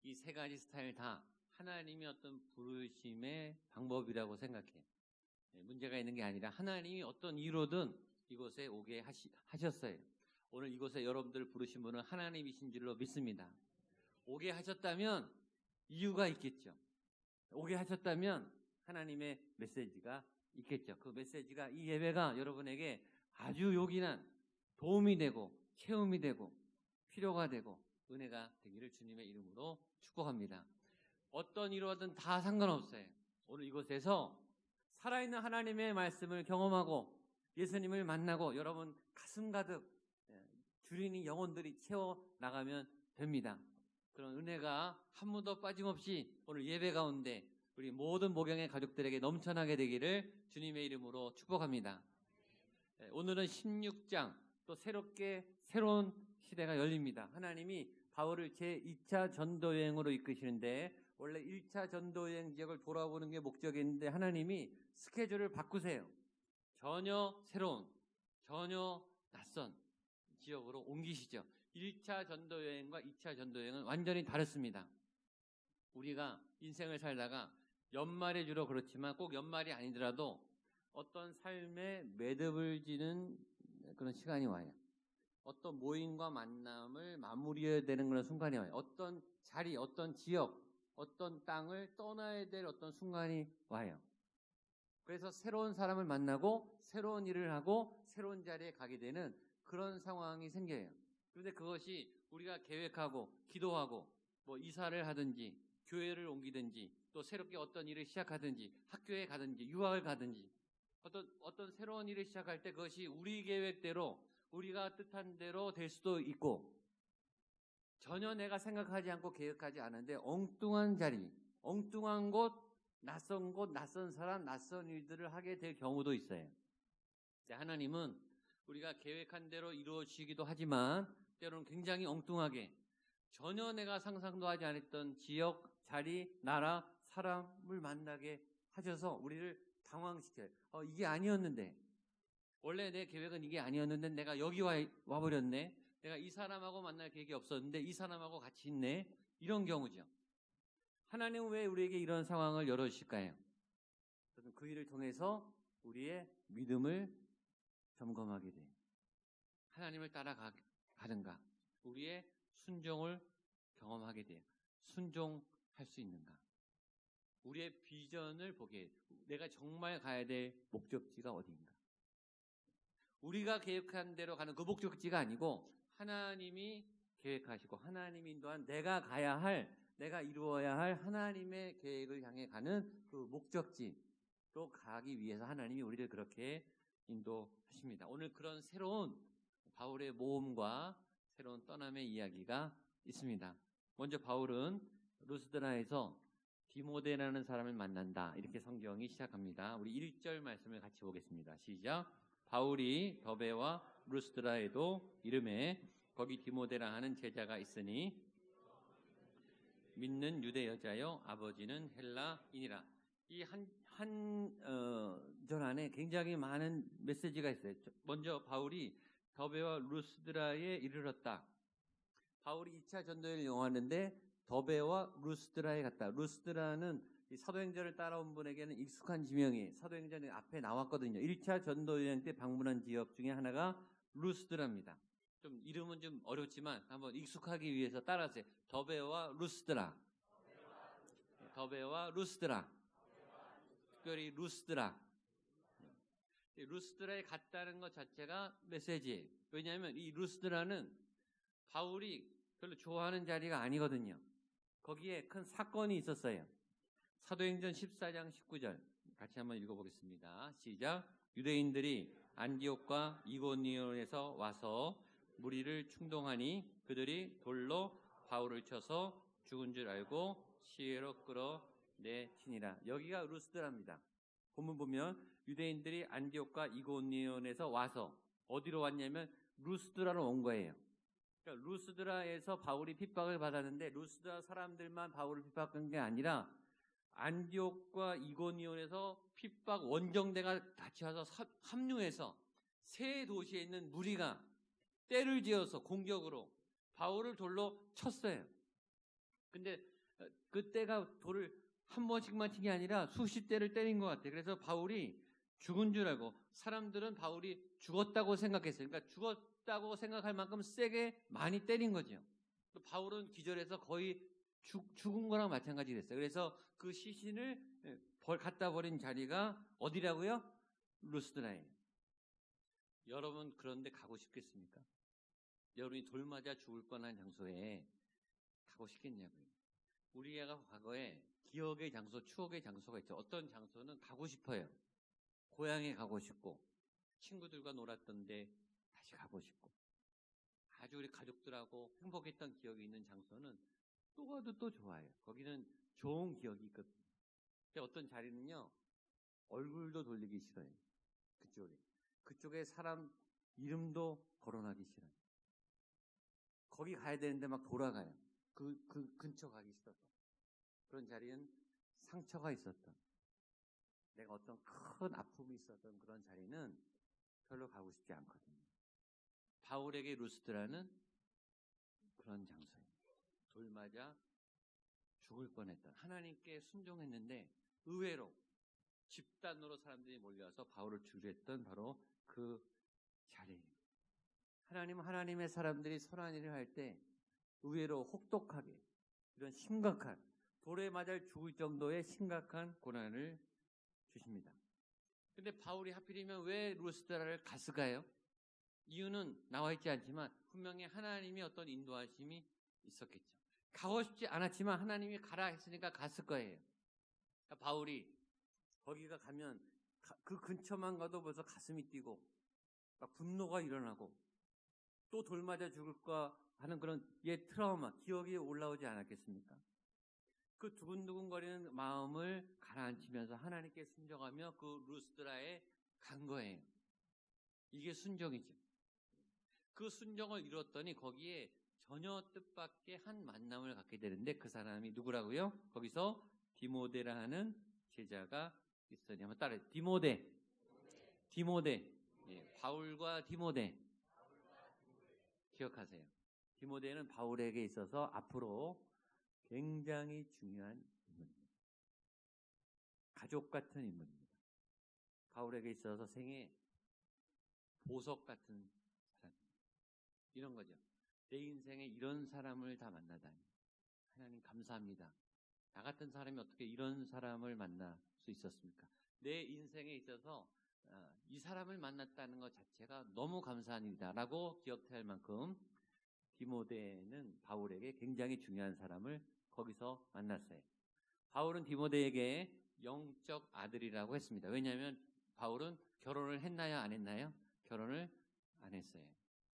[SPEAKER 4] 이 3가지 스타일 다 하나님이 어떤 부르심의 방법이라고 생각해요. 문제가 있는 게 아니라 하나님이 어떤 이유로든 이곳에 오게 하셨어요. 오늘 이곳에 여러분들을 부르신 분은 하나님이신 줄로 믿습니다. 오게 하셨다면 이유가 있겠죠. 오게 하셨다면 하나님의 메시지가 있겠죠. 그 메시지가 이 예배가 여러분에게 아주 요긴한 도움이 되고 체험이 되고 필요가 되고 은혜가 되기를 주님의 이름으로 축복합니다. 어떤 이유로든 다 상관없어요. 오늘 이곳에서 살아있는 하나님의 말씀을 경험하고 예수님을 만나고 여러분 가슴 가득 주린이 영혼들이 채워나가면 됩니다. 그런 은혜가 한 분도 빠짐없이 오늘 예배 가운데 우리 모든 목양의 가족들에게 넘쳐나게 되기를 주님의 이름으로 축복합니다. 오늘은 16장 또 새로운 시대가 열립니다. 하나님이 바울을 제2차 전도여행으로 이끄시는데 원래 1차 전도여행 지역을 돌아보는 게 목적이었는데 하나님이 스케줄을 바꾸세요. 전혀 새로운, 전혀 낯선 지역으로 옮기시죠. 1차 전도여행과 2차 전도여행은 완전히 다릅니다. 우리가 인생을 살다가 연말에 주로 그렇지만 꼭 연말이 아니더라도 어떤 삶에 매듭을 지는 그런 시간이 와요. 어떤 모임과 만남을 마무리해야 되는 그런 순간이 와요. 어떤 자리, 어떤 지역, 어떤 땅을 떠나야 될 어떤 순간이 와요. 그래서 새로운 사람을 만나고 새로운 일을 하고 새로운 자리에 가게 되는 그런 상황이 생겨요. 그런데 그것이 우리가 계획하고 기도하고 뭐 이사를 하든지 교회를 옮기든지 또 새롭게 어떤 일을 시작하든지 학교에 가든지 유학을 가든지 어떤 새로운 일을 시작할 때 그것이 우리 계획대로 우리가 뜻한 대로 될 수도 있고 전혀 내가 생각하지 않고 계획하지 않은데 엉뚱한 자리, 엉뚱한 곳, 낯선 사람, 낯선 일들을 하게 될 경우도 있어요. 하나님은 우리가 계획한 대로 이루어지기도 하지만 때로는 굉장히 엉뚱하게 전혀 내가 상상도 하지 않았던 지역, 자리, 나라, 사람을 만나게 하셔서 우리를 당황시켜요. 이게 아니었는데 원래 내 계획은 이게 아니었는데 내가 여기 와버렸네. 내가 이 사람하고 만날 계획이 없었는데 이 사람하고 같이 있네. 이런 경우죠. 하나님은 왜 우리에게 이런 상황을 열어주실까요? 그 일을 통해서 우리의 믿음을 점검하게 돼요. 하나님을 따라가는가? 우리의 순종을 경험하게 돼요. 순종할 수 있는가? 우리의 비전을 보게 해요. 내가 정말 가야 될 목적지가 어디인가? 우리가 계획한 대로 가는 그 목적지가 아니고 하나님이 계획하시고 하나님이 인도한 내가 가야 할, 내가 이루어야 할 하나님의 계획을 향해 가는 그 목적지로 가기 위해서 하나님이 우리를 그렇게 인도하십니다. 오늘 그런 새로운 바울의 모험과 새로운 떠남의 이야기가 있습니다. 먼저 바울은 루스드라에서 디모데라는 사람을 만난다. 이렇게 성경이 시작합니다. 우리 1절 말씀을 같이 보겠습니다. 시작. 바울이 더베와 루스드라에도 이름에 거기 디모데라 하는 제자가 있으니 믿는 유대 여자요 아버지는 헬라인이라. 이 절 안에 굉장히 많은 메시지가 있어요. 먼저 바울이 더베와 루스드라에 이르렀다. 바울이 2차 전도여행을 영하는데 더베와 루스드라에 갔다. 루스드라는 이 사도행전을 따라온 분에게는 익숙한 지명이 사도행전 앞에 나왔거든요. 1차 전도여행 때 방문한 지역 중에 하나가 루스드라입니다. 좀 이름은 좀 어렵지만 한번 익숙하기 위해서 따라하세요. 더베와 루스드라. 더베와 루스드라. 특별히 루스드라. 루스드라에 갔다는 것 자체가 메시지예요. 왜냐하면 이 루스드라는 바울이 별로 좋아하는 자리가 아니거든요. 거기에 큰 사건이 있었어요. 사도행전 14장 19절 같이 한번 읽어보겠습니다. 시작. 유대인들이 안디옥과 이고니온에서 와서 무리를 충동하니 그들이 돌로 바울을 쳐서 죽은 줄 알고 시외로 끌어내치니라. 여기가 루스드라입니다. 본문 보면 유대인들이 안디옥과 이고니온에서 와서 어디로 왔냐면 루스드라로 온 거예요. 그러니까 루스드라에서 바울이 핍박을 받았는데 루스드라 사람들만 바울을 핍박한 게 아니라 안디옥과 이고니온에서 핍박 원정대가 같이 와서 합류해서 세 도시에 있는 무리가 때를 지어서 공격으로 바울을 돌로 쳤어요. 근데 그때가 돌을 한 번씩만 친 게 아니라 수십 대를 때린 것 같아요. 그래서 바울이 죽은 줄 알고 사람들은 바울이 죽었다고 생각했어요. 그러니까 죽었다고 생각할 만큼 세게 많이 때린 거죠. 바울은 기절해서 거의 죽은 거랑 마찬가지 됐어요. 그래서 그 시신을 갖다 버린 자리가 어디라고요? 루스드라예요. 여러분 그런데 가고 싶겠습니까? 여러분이 돌 맞아 죽을 뻔한 장소에 가고 싶겠냐고요. 우리가 과거에 기억의 장소, 추억의 장소가 있죠. 어떤 장소는 가고 싶어요. 고향에 가고 싶고 친구들과 놀았던 데 다시 가고 싶고 아주 우리 가족들하고 행복했던 기억이 있는 장소는 또 가도 또 좋아요. 거기는 좋은 기억이 있거든요. 근데 어떤 자리는요 얼굴도 돌리기 싫어요. 그쪽에 사람 이름도 거론하기 싫어요. 거기 가야 되는데 막 돌아가요. 그 근처 가기 싫어서. 그런 자리는 상처가 있었던, 내가 어떤 큰 아픔이 있었던 그런 자리는 별로 가고 싶지 않거든요. 바울에게 루스드라는 그런 장소예요. 돌 맞아 죽을 뻔했던, 하나님께 순종했는데 의외로 집단으로 사람들이 몰려와서 바울을 죽이려 했던 바로 그 자리예요. 하나님은 하나님의 사람들이 선한 일을 할 때 의외로 혹독하게 이런 심각한, 돌에 맞아 죽을 정도의 심각한 고난을 주십니다. 근데 바울이 하필이면 왜 루스드라를 갔을까요? 이유는 나와 있지 않지만 분명히 하나님의 어떤 인도하심이 있었겠죠. 가고 싶지 않았지만 하나님이 가라 했으니까 갔을 거예요. 그러니까 바울이 거기가 가면 그 근처만 가도 벌써 가슴이 뛰고 막 분노가 일어나고 또 돌 맞아 죽을까 하는 그런 옛 트라우마, 기억이 올라오지 않았겠습니까? 그 두근두근거리는 마음을 가라앉히면서 하나님께 순종하며 그 루스드라에 간 거예요. 이게 순종이죠. 그 순종을 이뤘더니 거기에 전혀 뜻밖의 한 만남을 갖게 되는데 그 사람이 누구라고요? 거기서 디모데라 하는 제자가 있으니 한번 따라해. 디모데. 예, 바울과 디모데. 기억하세요. 디모데는 바울에게 있어서 앞으로 굉장히 중요한 인물입니다. 가족 같은 인물입니다. 바울에게 있어서 생애 보석 같은 사람. 이런 거죠. 내 인생에 이런 사람을 다 만나다니. 하나님 감사합니다. 나 같은 사람이 어떻게 이런 사람을 만날 수 있었습니까? 내 인생에 있어서 이 사람을 만났다는 것 자체가 너무 감사한 일이다라고 기억해야 할 만큼 디모데는 바울에게 굉장히 중요한 사람을 거기서 만났어요. 바울은 디모데에게 영적 아들이라고 했습니다. 왜냐하면 바울은 결혼을 했나요? 안 했나요? 결혼을 안 했어요.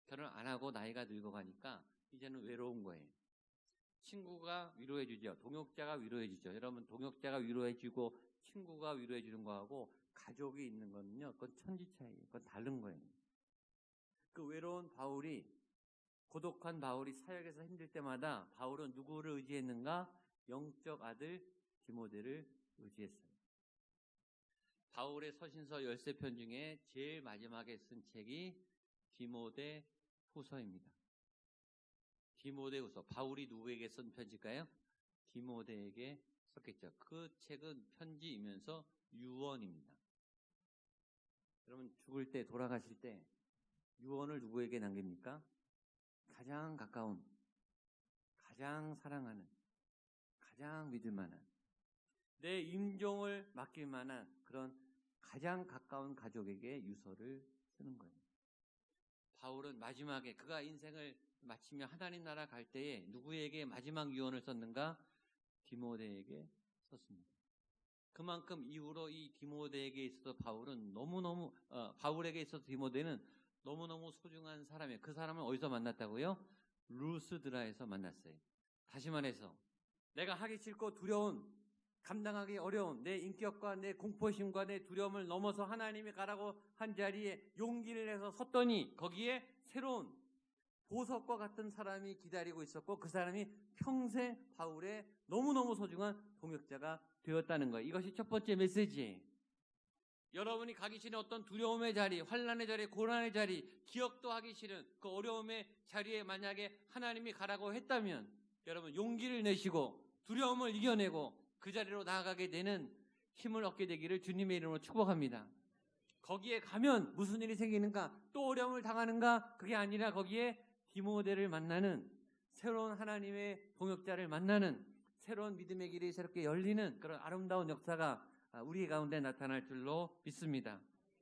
[SPEAKER 4] 결혼 안 하고 나이가 늙어가니까 이제는 외로운 거예요. 친구가 위로해 주죠. 동역자가 위로해 주죠. 여러분 동역자가 위로해 주고 친구가 위로해 주는 거하고 가족이 있는 거는요. 그건 천지 차이예요. 그건 다른 거예요. 그 외로운 바울이 고독한 바울이 사역에서 힘들 때마다 바울은 누구를 의지했는가? 영적 아들 디모데를 의지했어요. 바울의 서신서 13편 중에 제일 마지막에 쓴 책이 디모데 후서입니다. 디모데 후서. 바울이 누구에게 쓴 편지일까요? 디모데에게 썼겠죠. 그 책은 편지이면서 유언입니다. 여러분 죽을 때 돌아가실 때 유언을 누구에게 남깁니까? 가장 가까운, 가장 사랑하는, 가장 믿을 만한, 내 임종을 맡길 만한 그런 가장 가까운 가족에게 유서를 쓰는 거예요. 바울은 마지막에 그가 인생을 마치며 하나님 나라 갈 때에 누구에게 마지막 유언을 썼는가? 디모데에게 썼습니다. 그만큼 이후로 이 디모데에게 있어서 바울에게 있어서 디모데는 너무너무 소중한 사람이에요. 그 사람을 어디서 만났다고요? 루스드라에서 만났어요. 다시 말해서 내가 하기 싫고 두려운, 감당하기 어려운 내 인격과 내 공포심과 내 두려움을 넘어서 하나님이 가라고 한 자리에 용기를 내서 섰더니 거기에 새로운 보석과 같은 사람이 기다리고 있었고 그 사람이 평생 바울의 너무너무 소중한 동역자가 되었다는 거예요. 이것이 첫 번째 메시지예요. 여러분이 가기 싫은 어떤 두려움의 자리, 환난의 자리, 고난의 자리, 기억도 하기 싫은 그 어려움의 자리에 만약에 하나님이 가라고 했다면 여러분 용기를 내시고 두려움을 이겨내고 그 자리로 나아가게 되는 힘을 얻게 되기를 주님의 이름으로 축복합니다. 거기에 가면 무슨 일이 생기는가? 또 어려움을 당하는가? 그게 아니라 거기에 디모데를 만나는 새로운 하나님의 동역자를 만나는 새로운 믿음의 길이 새롭게 열리는 그런 아름다운 역사가 우리 가운데 나타날 줄로 믿습니다.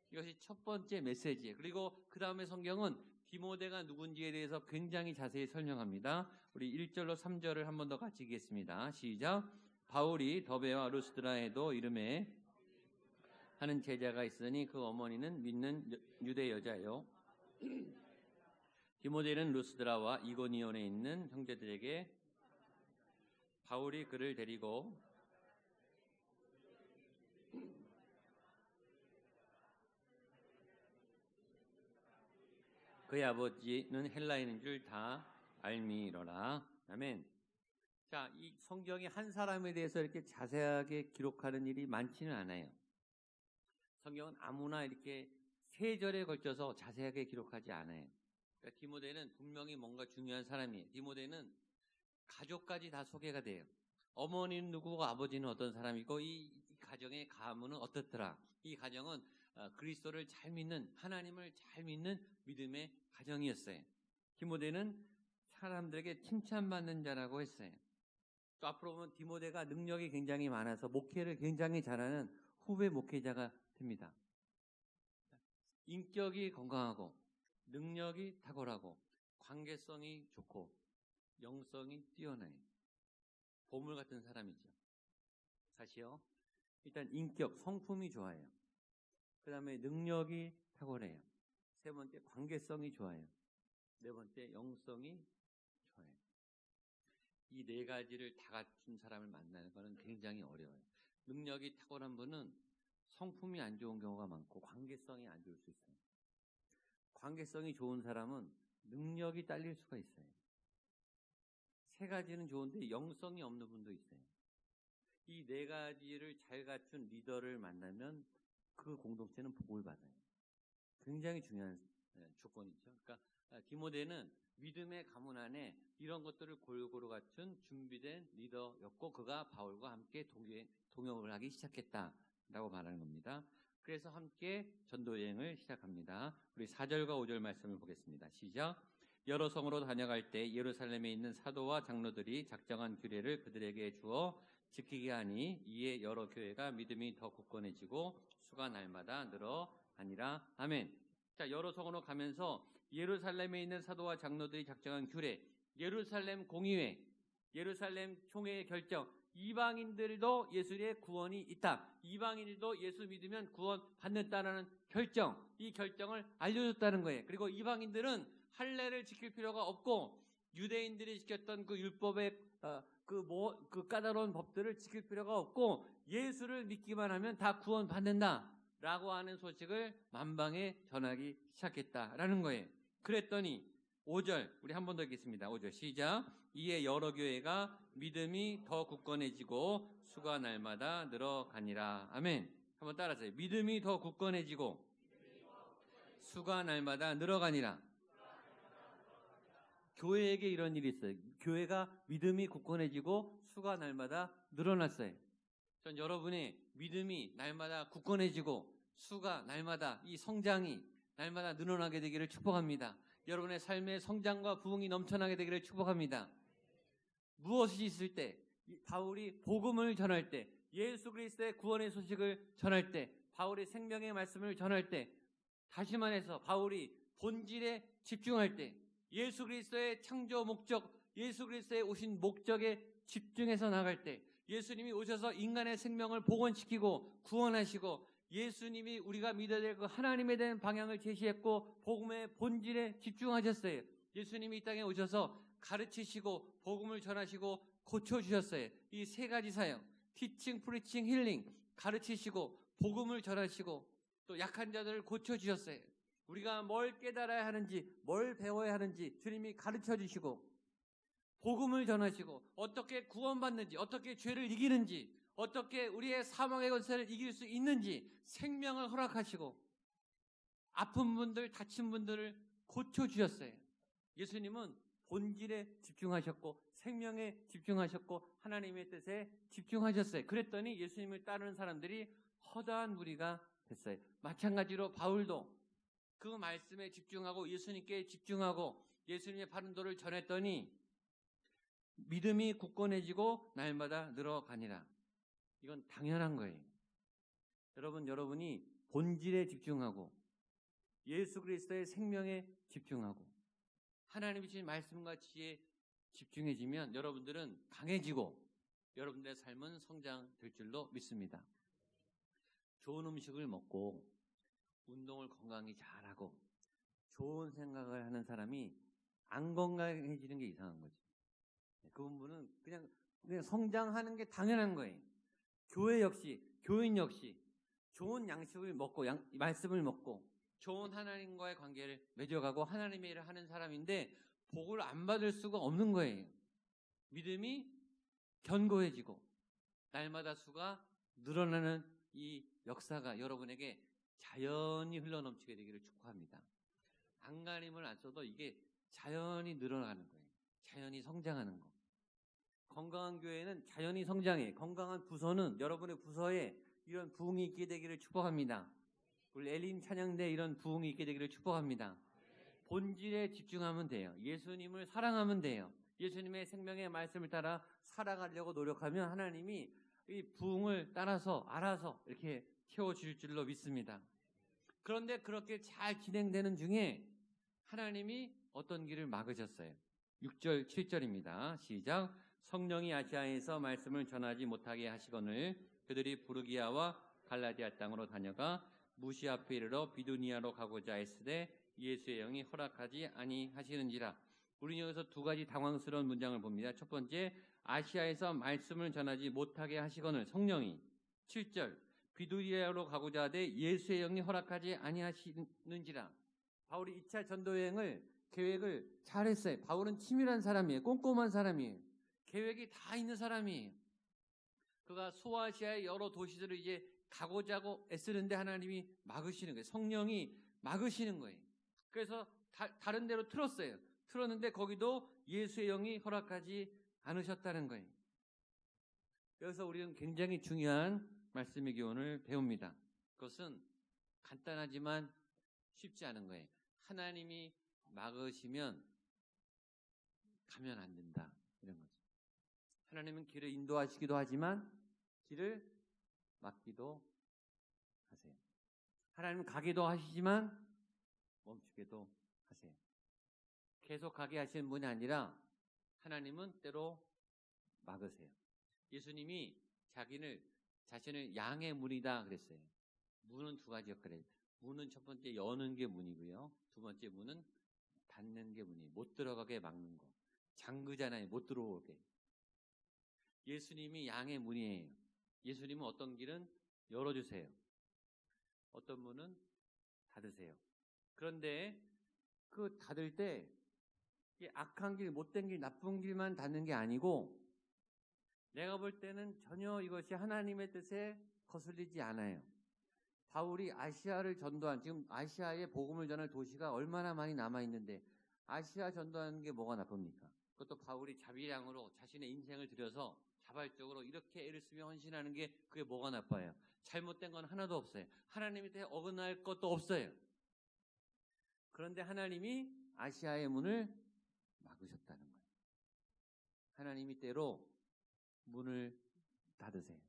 [SPEAKER 4] 이것이 첫 번째 메시지예요. 그리고 그 다음에 성경은 디모데가 누군지에 대해서 굉장히 자세히 설명합니다. 우리 1절로 3절을 한 번 더 같이 읽겠습니다. 시작. 바울이 더베와 루스드라에도 이름에 하는 제자가 있으니 그 어머니는 믿는 유대 여자요. 디모데는 루스드라와 이고니온에 있는 형제들에게 바울이 그를 데리고 그의 아버지는 헬라인인 줄 다 알미러라. 아멘. 자, 이 성경이 한 사람에 대해서 이렇게 자세하게 기록하는 일이 많지는 않아요. 성경은 아무나 이렇게 세 절에 걸쳐서 자세하게 기록하지 않아요. 그러니까 디모데는 분명히 뭔가 중요한 사람이에요. 디모데는 가족까지 다 소개가 돼요. 어머니는 누구고 아버지는 어떤 사람이고 이 가정의 가문은 어떻더라. 이 가정은 그리스도를 잘 믿는, 하나님을 잘 믿는 믿음의 가정이었어요. 디모데는 사람들에게 칭찬받는 자라고 했어요. 또 앞으로 보면 디모데가 능력이 굉장히 많아서 목회를 굉장히 잘하는 후배 목회자가 됩니다. 인격이 건강하고 능력이 탁월하고 관계성이 좋고 영성이 뛰어나요. 보물 같은 사람이죠. 다시요. 일단 인격, 성품이 좋아요. 그 다음에 능력이 탁월해요. 세 번째, 관계성이 좋아요. 네 번째, 영성이 좋아요. 이 네 가지를 다 갖춘 사람을 만나는 것은 굉장히 어려워요. 능력이 탁월한 분은 성품이 안 좋은 경우가 많고 관계성이 안 좋을 수 있어요. 관계성이 좋은 사람은 능력이 딸릴 수가 있어요. 세 가지는 좋은데 영성이 없는 분도 있어요. 이 네 가지를 잘 갖춘 리더를 만나면 그 공동체는 복을 받아요. 굉장히 중요한 조건이죠. 그러니까 디모데는 믿음의 가문 안에 이런 것들을 골고루 갖춘 준비된 리더였고 그가 바울과 함께 동역을 하기 시작했다라고 말하는 겁니다. 그래서 함께 전도여행을 시작합니다. 우리 4절과 5절 말씀을 보겠습니다. 시작. 여러 성으로 다녀갈 때 예루살렘에 있는 사도와 장로들이 작정한 규례를 그들에게 주어 지키게 하니 이에 여러 교회가 믿음이 더 굳건해지고 수가 날마다 늘어가니라. 아멘. 자, 여러 성으로 가면서 예루살렘에 있는 사도와 장로들이 작정한 규례, 예루살렘 공의회, 예루살렘 총회의 결정, 이방인들도 예수의 구원이 있다. 이방인들도 예수 믿으면 구원 받는다라는 결정, 이 결정을 알려줬다는 거예요. 그리고 이방인들은 할례를 지킬 필요가 없고 유대인들이 지켰던 그 율법의 그 까다로운 법들을 지킬 필요가 없고 예수를 믿기만 하면 다 구원 받는다라고 하는 소식을 만방에 전하기 시작했다라는 거예요. 그랬더니 5절 우리 한 번 더 읽겠습니다. 5절 시작. 이에 여러 교회가 믿음이 더 굳건해지고 수가 날마다 늘어가니라. 아멘. 한번 따라하세요. 믿음이 더 굳건해지고 수가 날마다 늘어가니라. 교회에게 이런 일이 있어요. 교회가 믿음이 굳건해지고 수가 날마다 늘어났어요. 전 여러분의 믿음이 날마다 굳건해지고 수가 날마다 이 성장이 날마다 늘어나게 되기를 축복합니다. 여러분의 삶의 성장과 부흥이 넘쳐나게 되기를 축복합니다. 무엇이 있을 때, 바울이 복음을 전할 때, 예수 그리스도의 구원의 소식을 전할 때, 바울이 생명의 말씀을 전할 때, 다시 말해서 바울이 본질에 집중할 때, 예수 그리스도의 창조 목적, 예수 그리스도의 오신 목적에 집중해서 나갈 때, 예수님이 오셔서 인간의 생명을 복원시키고 구원하시고 예수님이 우리가 믿어야 될 그 하나님에 대한 방향을 제시했고 복음의 본질에 집중하셨어요. 예수님이 이 땅에 오셔서 가르치시고 복음을 전하시고 고쳐주셨어요. 이 세 가지 사역, 티칭, 프리칭, 힐링, 가르치시고 복음을 전하시고 또 약한 자들을 고쳐주셨어요. 우리가 뭘 깨달아야 하는지, 뭘 배워야 하는지 주님이 가르쳐주시고 복음을 전하시고 어떻게 구원받는지, 어떻게 죄를 이기는지, 어떻게 우리의 사망의 권세를 이길 수 있는지 생명을 허락하시고 아픈 분들, 다친 분들을 고쳐주셨어요. 예수님은 본질에 집중하셨고 생명에 집중하셨고 하나님의 뜻에 집중하셨어요. 그랬더니 예수님을 따르는 사람들이 허다한 무리가 됐어요. 마찬가지로 바울도 그 말씀에 집중하고 예수님께 집중하고 예수님의 바른 도를 전했더니 믿음이 굳건해지고 날마다 늘어가니라. 이건 당연한 거예요. 여러분이 본질에 집중하고 예수 그리스도의 생명에 집중하고 하나님이 주신 말씀과 지혜에 집중해지면 여러분들은 강해지고 여러분들의 삶은 성장될 줄로 믿습니다. 좋은 음식을 먹고 운동을 건강히 잘하고 좋은 생각을 하는 사람이 안 건강해지는 게 이상한 거지. 그 부분은 그냥 성장하는 게 당연한 거예요. 교회 역시, 교인 역시 좋은 양식을 먹고 말씀을 먹고 좋은 하나님과의 관계를 맺어가고 하나님의 일을 하는 사람인데 복을 안 받을 수가 없는 거예요. 믿음이 견고해지고 날마다 수가 늘어나는 이 역사가 여러분에게 자연히 흘러넘치게 되기를 축복합니다. 안간힘을 안 써도 이게 자연히 늘어나는 거예요. 자연히 성장하는 거. 건강한 교회는 자연히 성장해. 건강한 부서는 여러분의 부서에 이런 부흥이 있게 되기를 축복합니다. 우리 엘림 찬양대 이런 부흥이 있게 되기를 축복합니다. 본질에 집중하면 돼요. 예수님을 사랑하면 돼요. 예수님의 생명의 말씀을 따라 살아가려고 노력하면 하나님이 이 부흥을 따라서 알아서 이렇게 채워줄 줄로 믿습니다. 그런데 그렇게 잘 진행되는 중에 하나님이 어떤 길을 막으셨어요. 6절, 7절입니다. 시작. 성령이 아시아에서 말씀을 전하지 못하게 하시거늘 그들이 부르기아와 갈라디아 땅으로 다녀가 무시 앞에 이르러 비두니아로 가고자 했으되 예수의 영이 허락하지 아니하시는지라. 우리는 여기서 두 가지 당황스러운 문장을 봅니다. 첫 번째, 아시아에서 말씀을 전하지 못하게 하시거늘 성령이. 7절, 비두니아로 가고자 하되 예수의 영이 허락하지 아니하시는지라. 바울이 2차 전도 계획을 잘했어요. 바울은 치밀한 사람이에요. 꼼꼼한 사람이에요. 계획이 다 있는 사람이에요. 그가 소아시아의 여러 도시들을 이제 가고자 하고 애쓰는데 하나님이 막으시는 거예요. 성령이 막으시는 거예요. 그래서 다른 데로 틀었어요. 틀었는데 거기도 예수의 영이 허락하지 않으셨다는 거예요. 그래서 우리는 굉장히 중요한 말씀의 교훈을 배웁니다. 그것은 간단하지만 쉽지 않은 거예요. 하나님이 막으시면 가면 안 된다. 이런 거죠. 하나님은 길을 인도하시기도 하지만 길을 막기도 하세요. 하나님은 가기도 하시지만 멈추기도 하세요. 계속 가게 하시는 분이 아니라 하나님은 때로 막으세요. 예수님이 자신을 양의 문이다 그랬어요. 문은 두 가지 역할을 해요. 문은 첫 번째 여는 게 문이고요. 두 번째 문은 닫는 게 문이에요. 못 들어가게 막는 거. 잠그잖아요. 못 들어오게. 예수님이 양의 문이에요. 예수님은 어떤 길은 열어주세요. 어떤 문은 닫으세요. 그런데 그 닫을 때 악한 길, 못된 길, 나쁜 길만 닫는 게 아니고 내가 볼 때는 전혀 이것이 하나님의 뜻에 거슬리지 않아요. 바울이 아시아를 전도한, 지금 아시아에 복음을 전할 도시가 얼마나 많이 남아있는데 아시아 전도하는 게 뭐가 나쁩니까? 그것도 바울이 자비량으로 자신의 인생을 들여서 자발적으로 이렇게 애를 쓰며 헌신하는 게 그게 뭐가 나빠요? 잘못된 건 하나도 없어요. 하나님에 대해 어긋날 것도 없어요. 그런데 하나님이 아시아의 문을 막으셨다는 거예요. 하나님이 때로 문을 닫으세요.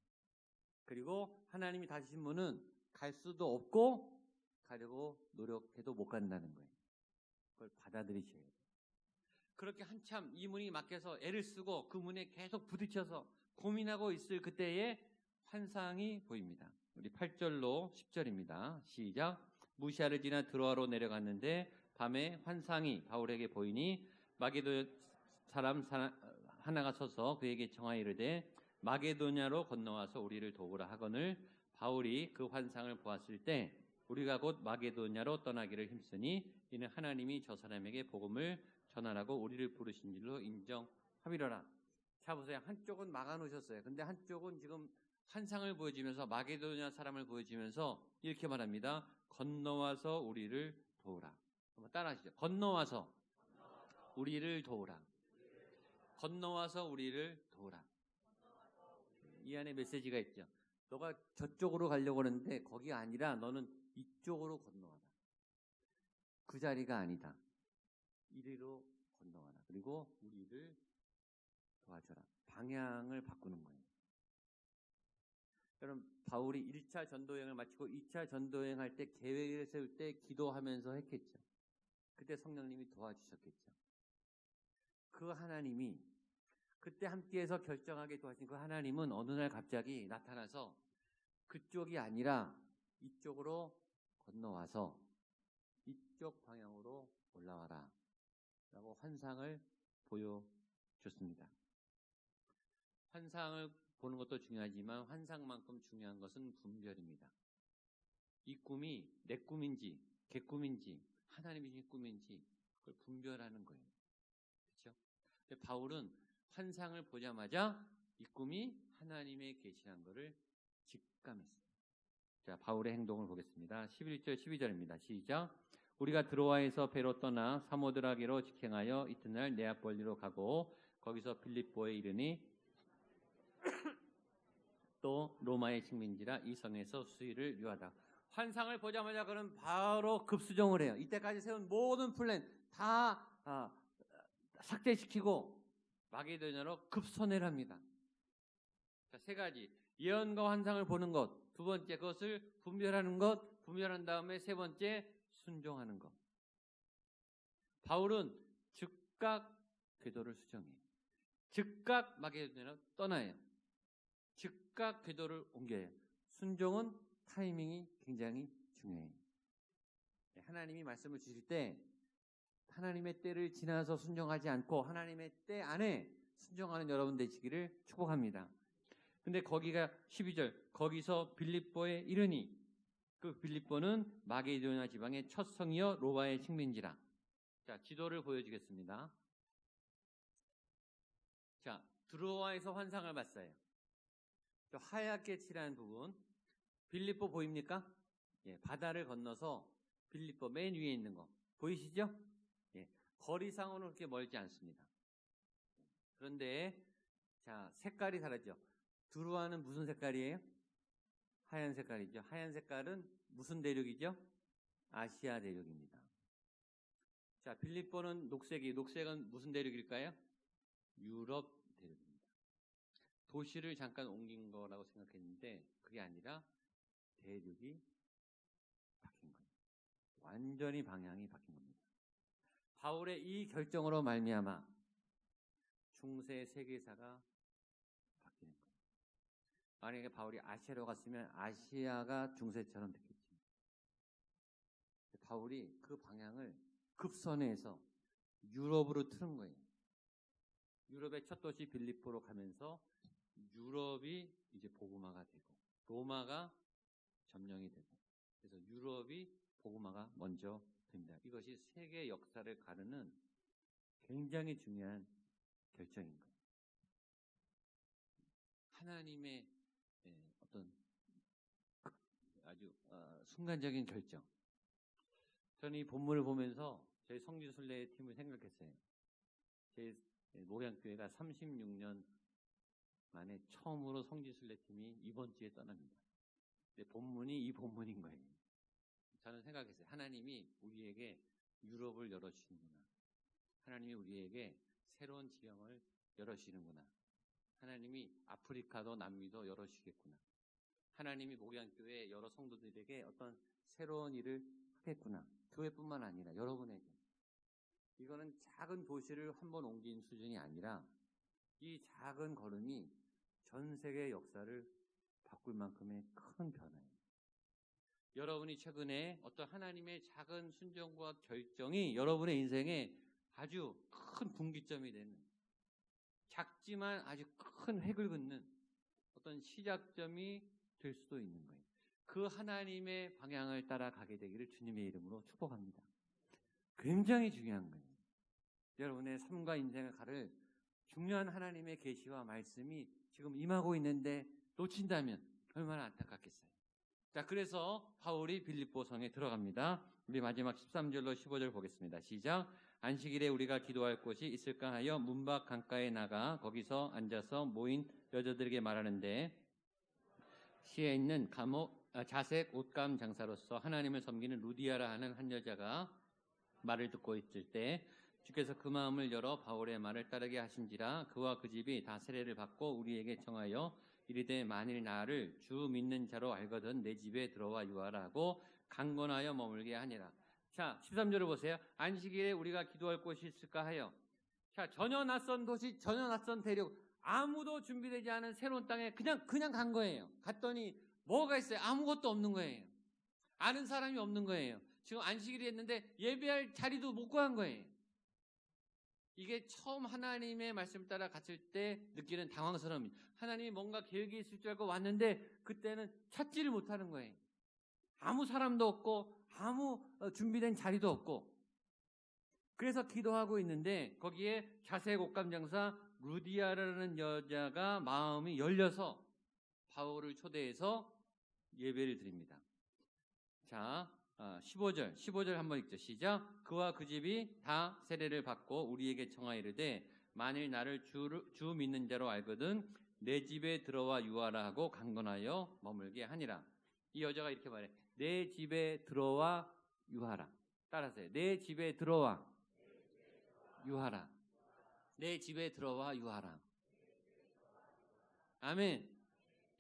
[SPEAKER 4] 그리고 하나님이 닫으신 문은 갈 수도 없고 가려고 노력해도 못 간다는 거예요. 그걸 받아들이셔야 돼요. 그렇게 한참 이 문이 막혀서 애를 쓰고 그 문에 계속 부딪혀서 고민하고 있을 그때에 환상이 보입니다. 우리 8절로 10절입니다. 시작. 무시아를 지나 드로아로 내려갔는데 밤에 환상이 바울에게 보이니 마게도냐 사람 하나가 서서 그에게 청하여 이르되 마게도냐로 건너와서 우리를 도우라 하거늘 바울이 그 환상을 보았을 때 우리가 곧 마게도냐로 떠나기를 힘쓰니 이는 하나님이 저 사람에게 복음을 전하라고 우리를 부르신 줄로 인정하리라. 자 보세요. 한쪽은 막아놓으셨어요. 근데 한쪽은 지금 환상을 보여주면서 마게도냐 사람을 보여주면서 이렇게 말합니다. 건너와서 우리를 도우라. 한번 따라하시죠. 건너와서 우리를 도우라. 건너와서 우리를 도우라. 이 안에 메시지가 있죠. 너가 저쪽으로 가려고 하는데 거기 아니라 너는 이쪽으로 건너와라. 그 자리가 아니다. 이리로 건너와라. 그리고 우리를 도와줘라. 방향을 바꾸는 거예요. 여러분, 바울이 1차 전도여행을 마치고 2차 전도여행할 때 계획을 세울 때 기도하면서 했겠죠. 그때 성령님이 도와주셨겠죠. 그 하나님이 그때 함께해서 결정하게 도와주신 그 하나님은 어느 날 갑자기 나타나서 그쪽이 아니라 이쪽으로 건너와서 이쪽 방향으로 올라와라 라고 환상을 보여줬습니다. 환상을 보는 것도 중요하지만 환상만큼 중요한 것은 분별입니다. 이 꿈이 내 꿈인지 개 꿈인지 하나님이 주신 꿈인지 그걸 분별하는 거예요. 그렇죠? 근데 바울은 환상을 보자마자 이 꿈이 하나님의 계시란 것을 직감했어요. 자, 바울의 행동을 보겠습니다. 11절 12절입니다. 시작. 우리가 드로아에서 배로 떠나 사모드라게로 직행하여 이튿날 네아폴리로 가고 거기서 빌립보에 이르니 또 로마의 식민지라 이 성에서 수일을 유하다. 환상을 보자마자 그는 바로 급수정을 해요. 이때까지 세운 모든 플랜 다 삭제시키고 마게도냐로 급선회를 합니다. 자, 세 가지. 예언과 환상을 보는 것. 두 번째, 그것을 분별하는 것. 분별한 다음에 세 번째, 순종하는 것. 바울은 즉각 궤도를 수정해요. 즉각 마게도냐로 떠나요. 즉각 궤도를 옮겨요. 순종은 타이밍이 굉장히 중요해요. 하나님이 말씀을 주실 때 하나님의 때를 지나서 순종하지 않고 하나님의 때 안에 순종하는 여러분 되시기를 축복합니다. 근데 거기가 12절 거기서 빌립보에 이르니 그 빌립보는 마게도냐 지방의 첫 성이요 로마의 식민지라. 자, 지도를 보여주겠습니다. 자, 드로아에서 환상을 봤어요. 저 하얗게 칠한 부분 빌립보 보입니까? 예, 바다를 건너서 빌립보 맨 위에 있는 거 보이시죠? 예, 거리상으로는 그렇게 멀지 않습니다. 그런데 자, 색깔이 다르죠. 드로아는 무슨 색깔이에요? 하얀 색깔이죠. 하얀 색깔은 무슨 대륙이죠? 아시아 대륙입니다. 자, 빌립보는 녹색은 무슨 대륙일까요? 유럽 대륙입니다. 도시를 잠깐 옮긴 거라고 생각했는데 그게 아니라 대륙이 바뀐 거예요. 완전히 방향이 바뀐 겁니다. 바울의 이 결정으로 말미암아 중세 세계사가 바뀌는 거예요. 만약에 바울이 아시아로 갔으면 아시아가 중세처럼 됐겠죠. 바울이 그 방향을 급선회해서 유럽으로 트는 거예요. 유럽의 첫 도시 빌립보로 가면서 유럽이 이제 복음화가 되고 로마가 점령이 되고 그래서 유럽이 복음화가 먼저 됩니다. 이것이 세계 역사를 가르는 굉장히 중요한 결정인 거예요. 하나님의 어떤 아주 순간적인 결정. 저는 이 본문을 보면서 저희 성지순례 팀을 생각했어요. 제 목양교회가 36년 만에 처음으로 성지순례 팀이 이번 주에 떠납니다. 근데 본문이 이 본문인 거예요. 저는 생각했어요. 하나님이 우리에게 유럽을 열어주시는구나. 하나님이 우리에게 새로운 지형을 열어주시는구나. 하나님이 아프리카도 남미도 열어주시겠구나. 하나님이 목양교회 여러 성도들에게 어떤 새로운 일을 하겠구나. 교회뿐만 아니라 여러분에게. 이거는 작은 도시를 한번 옮긴 수준이 아니라 이 작은 걸음이 전 세계 역사를 바꿀 만큼의 큰 변화예요. 여러분이 최근에 어떤 하나님의 작은 순종과 결정이 여러분의 인생에 아주 큰 분기점이 되는 작지만 아주 큰 획을 긋는 어떤 시작점이 될 수도 있는 거예요. 그 하나님의 방향을 따라가게 되기를 주님의 이름으로 축복합니다. 굉장히 중요한 거예요. 여러분의 삶과 인생을 가를 중요한 하나님의 계시와 말씀이 지금 임하고 있는데 놓친다면 얼마나 안타깝겠어요. 자, 그래서 바울이 빌립보 성에 들어갑니다. 우리 마지막 13절로 15절 보겠습니다. 시작. 안식일에 우리가 기도할 곳이 있을까 하여 문밖 강가에 나가 거기서 앉아서 모인 여자들에게 말하는데 시에 있는 자색 옷감 장사로서 하나님을 섬기는 루디아라 하는 한 여자가 말을 듣고 있을 때 주께서 그 마음을 열어 바울의 말을 따르게 하신지라. 그와 그 집이 다 세례를 받고 우리에게 청하여 이르되 만일 나를 주 믿는 자로 알거든 내 집에 들어와 유하라 하고 강권하여 머물게 하니라. 자, 13절을 보세요. 안식일에 우리가 기도할 곳이 있을까 하여. 자, 전혀 낯선 도시, 전혀 낯선 대륙, 아무도 준비되지 않은 새로운 땅에 그냥 간 거예요. 갔더니 뭐가 있어요? 아무것도 없는 거예요. 아는 사람이 없는 거예요. 지금 안식일이 했는데 예배할 자리도 못 구한 거예요. 이게 처음 하나님의 말씀 따라 갔을 때 느끼는 당황스러움이, 하나님이 뭔가 계획이 있을 줄 알고 왔는데 그때는 찾지를 못하는 거예요. 아무 사람도 없고 아무 준비된 자리도 없고. 그래서 기도하고 있는데 거기에 자색 옷감 장사 루디아라는 여자가 마음이 열려서 바울을 초대해서 예배를 드립니다. 자, 15절 한번 읽죠. 시작. 그와 그 집이 다 세례를 받고 우리에게 청하 이르되 만일 나를 주 믿는 자로 알거든 내 집에 들어와 유하라 하고 강권하여 머물게 하니라. 이 여자가 이렇게 말해. 내 집에 들어와 유하라. 따라하세요. 내 집에 들어와 유하라. 내 집에 들어와 유하라. 아멘.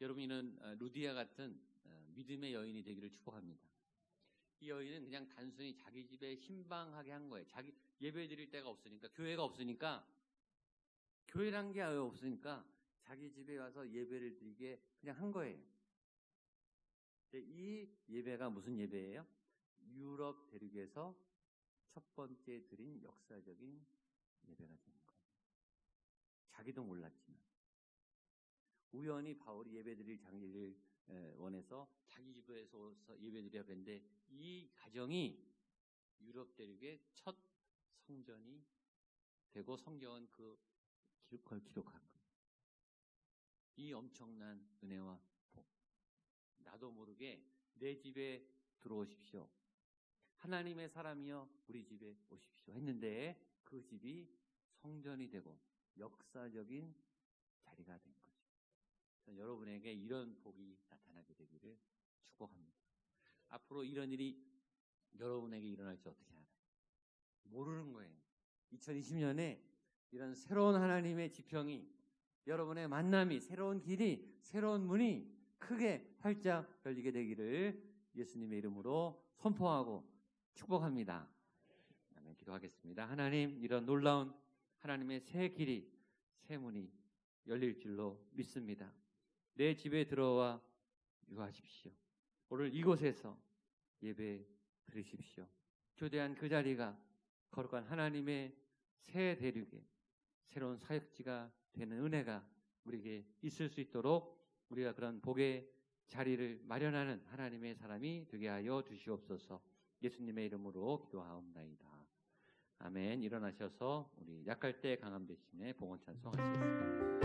[SPEAKER 4] 여러분, 이는 루디아 같은 믿음의 여인이 되기를 축복합니다. 이 여인은 그냥 단순히 자기 집에 신방하게 한 거예요. 자기 예배 드릴 데가 없으니까, 교회가 없으니까, 교회란 게 아예 없으니까 자기 집에 와서 예배를 드리게 그냥 한 거예요. 이 예배가 무슨 예배예요? 유럽 대륙에서 첫 번째 드린 역사적인 예배가 되는 거예요. 자기도 몰랐지만 우연히 바울이 예배드릴 장기를 원해서 자기 집에서 예배드리려고 했는데 이 가정이 유럽 대륙의 첫 성전이 되고 성경은 그걸 기록한 거예요. 이 엄청난 은혜와 복. 나도 모르게 내 집에 들어오십시오. 하나님의 사람이여 우리 집에 오십시오 했는데 그 집이 성전이 되고 역사적인 자리가 된 거죠. 여러분에게 이런 복이 나타나게 되기를 축복합니다. 앞으로 이런 일이 여러분에게 일어날지 어떻게 알아요? 모르는 거예요. 2020년에 이런 새로운 하나님의 지평이, 여러분의 만남이, 새로운 길이, 새로운 문이 크게 활짝 열리게 되기를 예수님의 이름으로 선포하고 축복합니다. 아멘. 기도하겠습니다. 하나님, 이런 놀라운 하나님의 새 길이, 새 문이 열릴 줄로 믿습니다. 내 집에 들어와 유하십시오. 오늘 이곳에서 예배 드리십시오. 교대한 그 자리가 거룩한 하나님의 새 대륙에 새로운 사역지가 되는 은혜가 우리에게 있을 수 있도록 우리가 그런 복의 자리를 마련하는 하나님의 사람이 되게 하여 주시옵소서. 예수님의 이름으로 기도하옵나이다. 아멘. 일어나셔서 우리 약할 때 강함 대신에 봉헌 찬송하시겠습니다.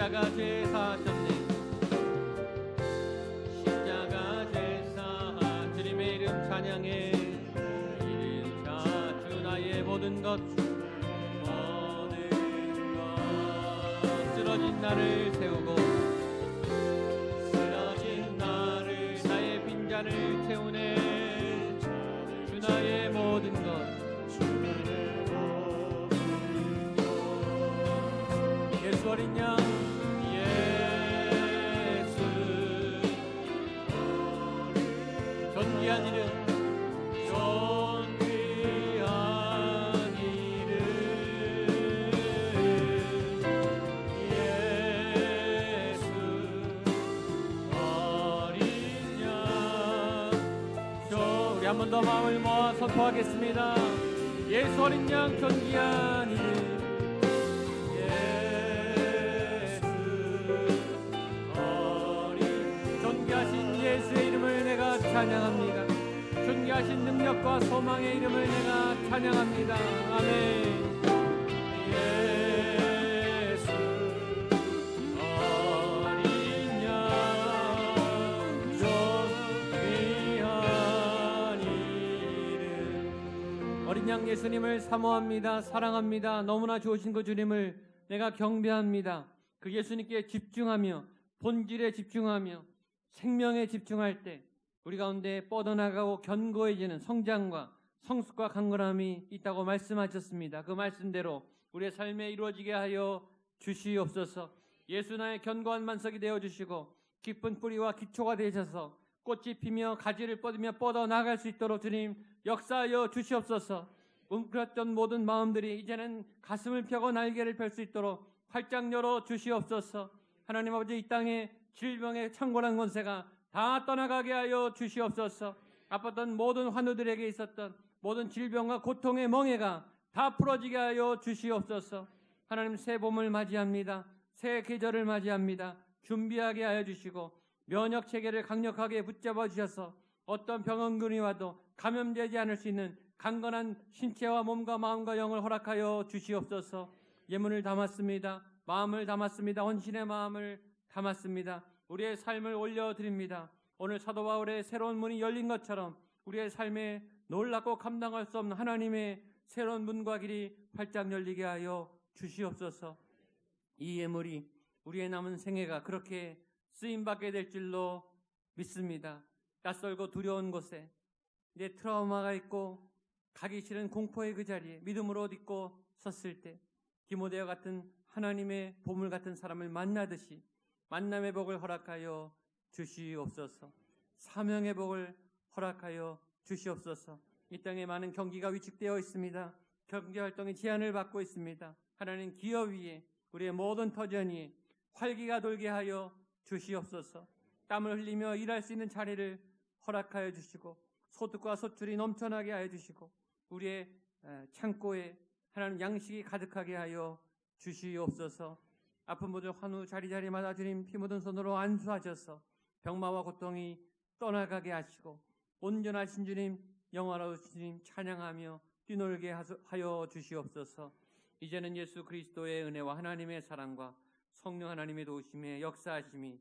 [SPEAKER 4] 십자가 제사하셨네. 십자가 제사 주님의 이름 찬양해. 이름 자 주 나의 모든 것 쓰러진 나를 세우고 쓰러진 나를 나의 빈잔을 채우네. 주 나의 모든 것 예수 어린 양 존귀한 이름 존귀한 이름 예수 어린 양 우리 한 번 더 마음을 모아 선포하겠습니다. 예수 어린 양 존귀한 이름 존귀하신 예수의 이름을 내가 찬양합니다. 존귀하신 능력과 소망의 이름을 내가 찬양합니다. 아멘. 예수 어린 양 존귀한 이름 어린 양 예수님을 사모합니다. 사랑합니다. 너무나 좋으신 그 주님을 내가 경배합니다. 그 예수님께 집중하며 본질에 집중하며 생명에 집중할 때 우리 가운데 뻗어나가고 견고해지는 성장과 성숙과 강건함이 있다고 말씀하셨습니다. 그 말씀대로 우리의 삶에 이루어지게 하여 주시옵소서. 예수 나의 견고한 반석이 되어주시고 깊은 뿌리와 기초가 되셔서 꽃이 피며 가지를 뻗으며 뻗어나갈 수 있도록 주님 역사하여 주시옵소서. 웅크렸던 모든 마음들이 이제는 가슴을 펴고 날개를 펼 수 있도록 활짝 열어 주시옵소서.
[SPEAKER 6] 하나님 아버지 이 땅에 질병의 창궐한 권세가 다 떠나가게 하여 주시옵소서. 아팠던 모든 환우들에게 있었던 모든 질병과 고통의 멍에가 다 풀어지게 하여 주시옵소서. 하나님 새 봄을 맞이합니다. 새 계절을 맞이합니다. 준비하게 하여 주시고 면역 체계를 강력하게 붙잡아 주셔서 어떤 병원군이 와도 감염되지 않을 수 있는 강건한 신체와 몸과 마음과 영을 허락하여 주시옵소서. 예문을 담았습니다. 마음을 담았습니다. 헌신의 마음을 담았습니다. 우리의 삶을 올려드립니다. 오늘 사도 바울의 새로운 문이 열린 것처럼 우리의 삶에 놀랍고 감당할 수 없는 하나님의 새로운 문과 길이 활짝 열리게 하여 주시옵소서. 이 예물이 우리의 남은 생애가 그렇게 쓰임받게 될 줄로 믿습니다. 낯설고 두려운 곳에 내 트라우마가 있고 가기 싫은 공포의 그 자리에 믿음으로 딛고 섰을 때 디모데와 같은 하나님의 보물 같은 사람을 만나듯이 만남의 복을 허락하여 주시옵소서. 사명의 복을 허락하여 주시옵소서. 이 땅에 많은 경기가 위축되어 있습니다. 경제활동이 제한을 받고 있습니다. 하나님 기업 위에 우리의 모든 터전 위에 활기가 돌게 하여 주시옵소서. 땀을 흘리며 일할 수 있는 자리를 허락하여 주시고 소득과 소출이 넘쳐나게 하여 주시고 우리의 창고에 하나님 양식이 가득하게 하여 주시옵소서. 아픈 분들 환우 자리자리마다 주님 피 묻은 손으로 안수하셔서 병마와 고통이 떠나가게 하시고 온전하신 주님 영원하신 주님 찬양하며 뛰놀게 하여 주시옵소서. 이제는 예수 그리스도의 은혜와 하나님의 사랑과 성령 하나님의 도우심의 역사하심이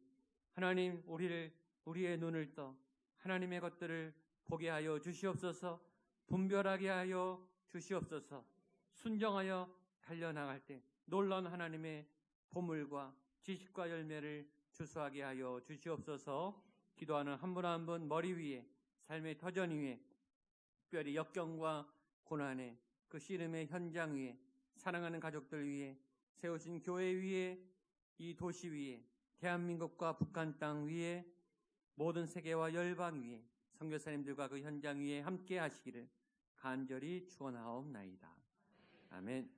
[SPEAKER 6] 하나님 우리의 눈을 떠 하나님의 것들을 보게 하여 주시옵소서. 분별하게 하여 주시옵소서. 순정하여 달려나갈 때 놀라운 하나님의 보물과 지식과 열매를 주수하게 하여 주시옵소서. 기도하는 한 분 한 분 머리 위에 삶의 터전 위에 특별히 역경과 고난의 그 씨름의 현장 위에 사랑하는 가족들 위에 세우신 교회 위에 이 도시 위에 대한민국과 북한 땅 위에 모든 세계와 열방 위에 선교사님들과 그 현장 위에 함께 하시기를 간절히 축원하옵나이다. 아멘.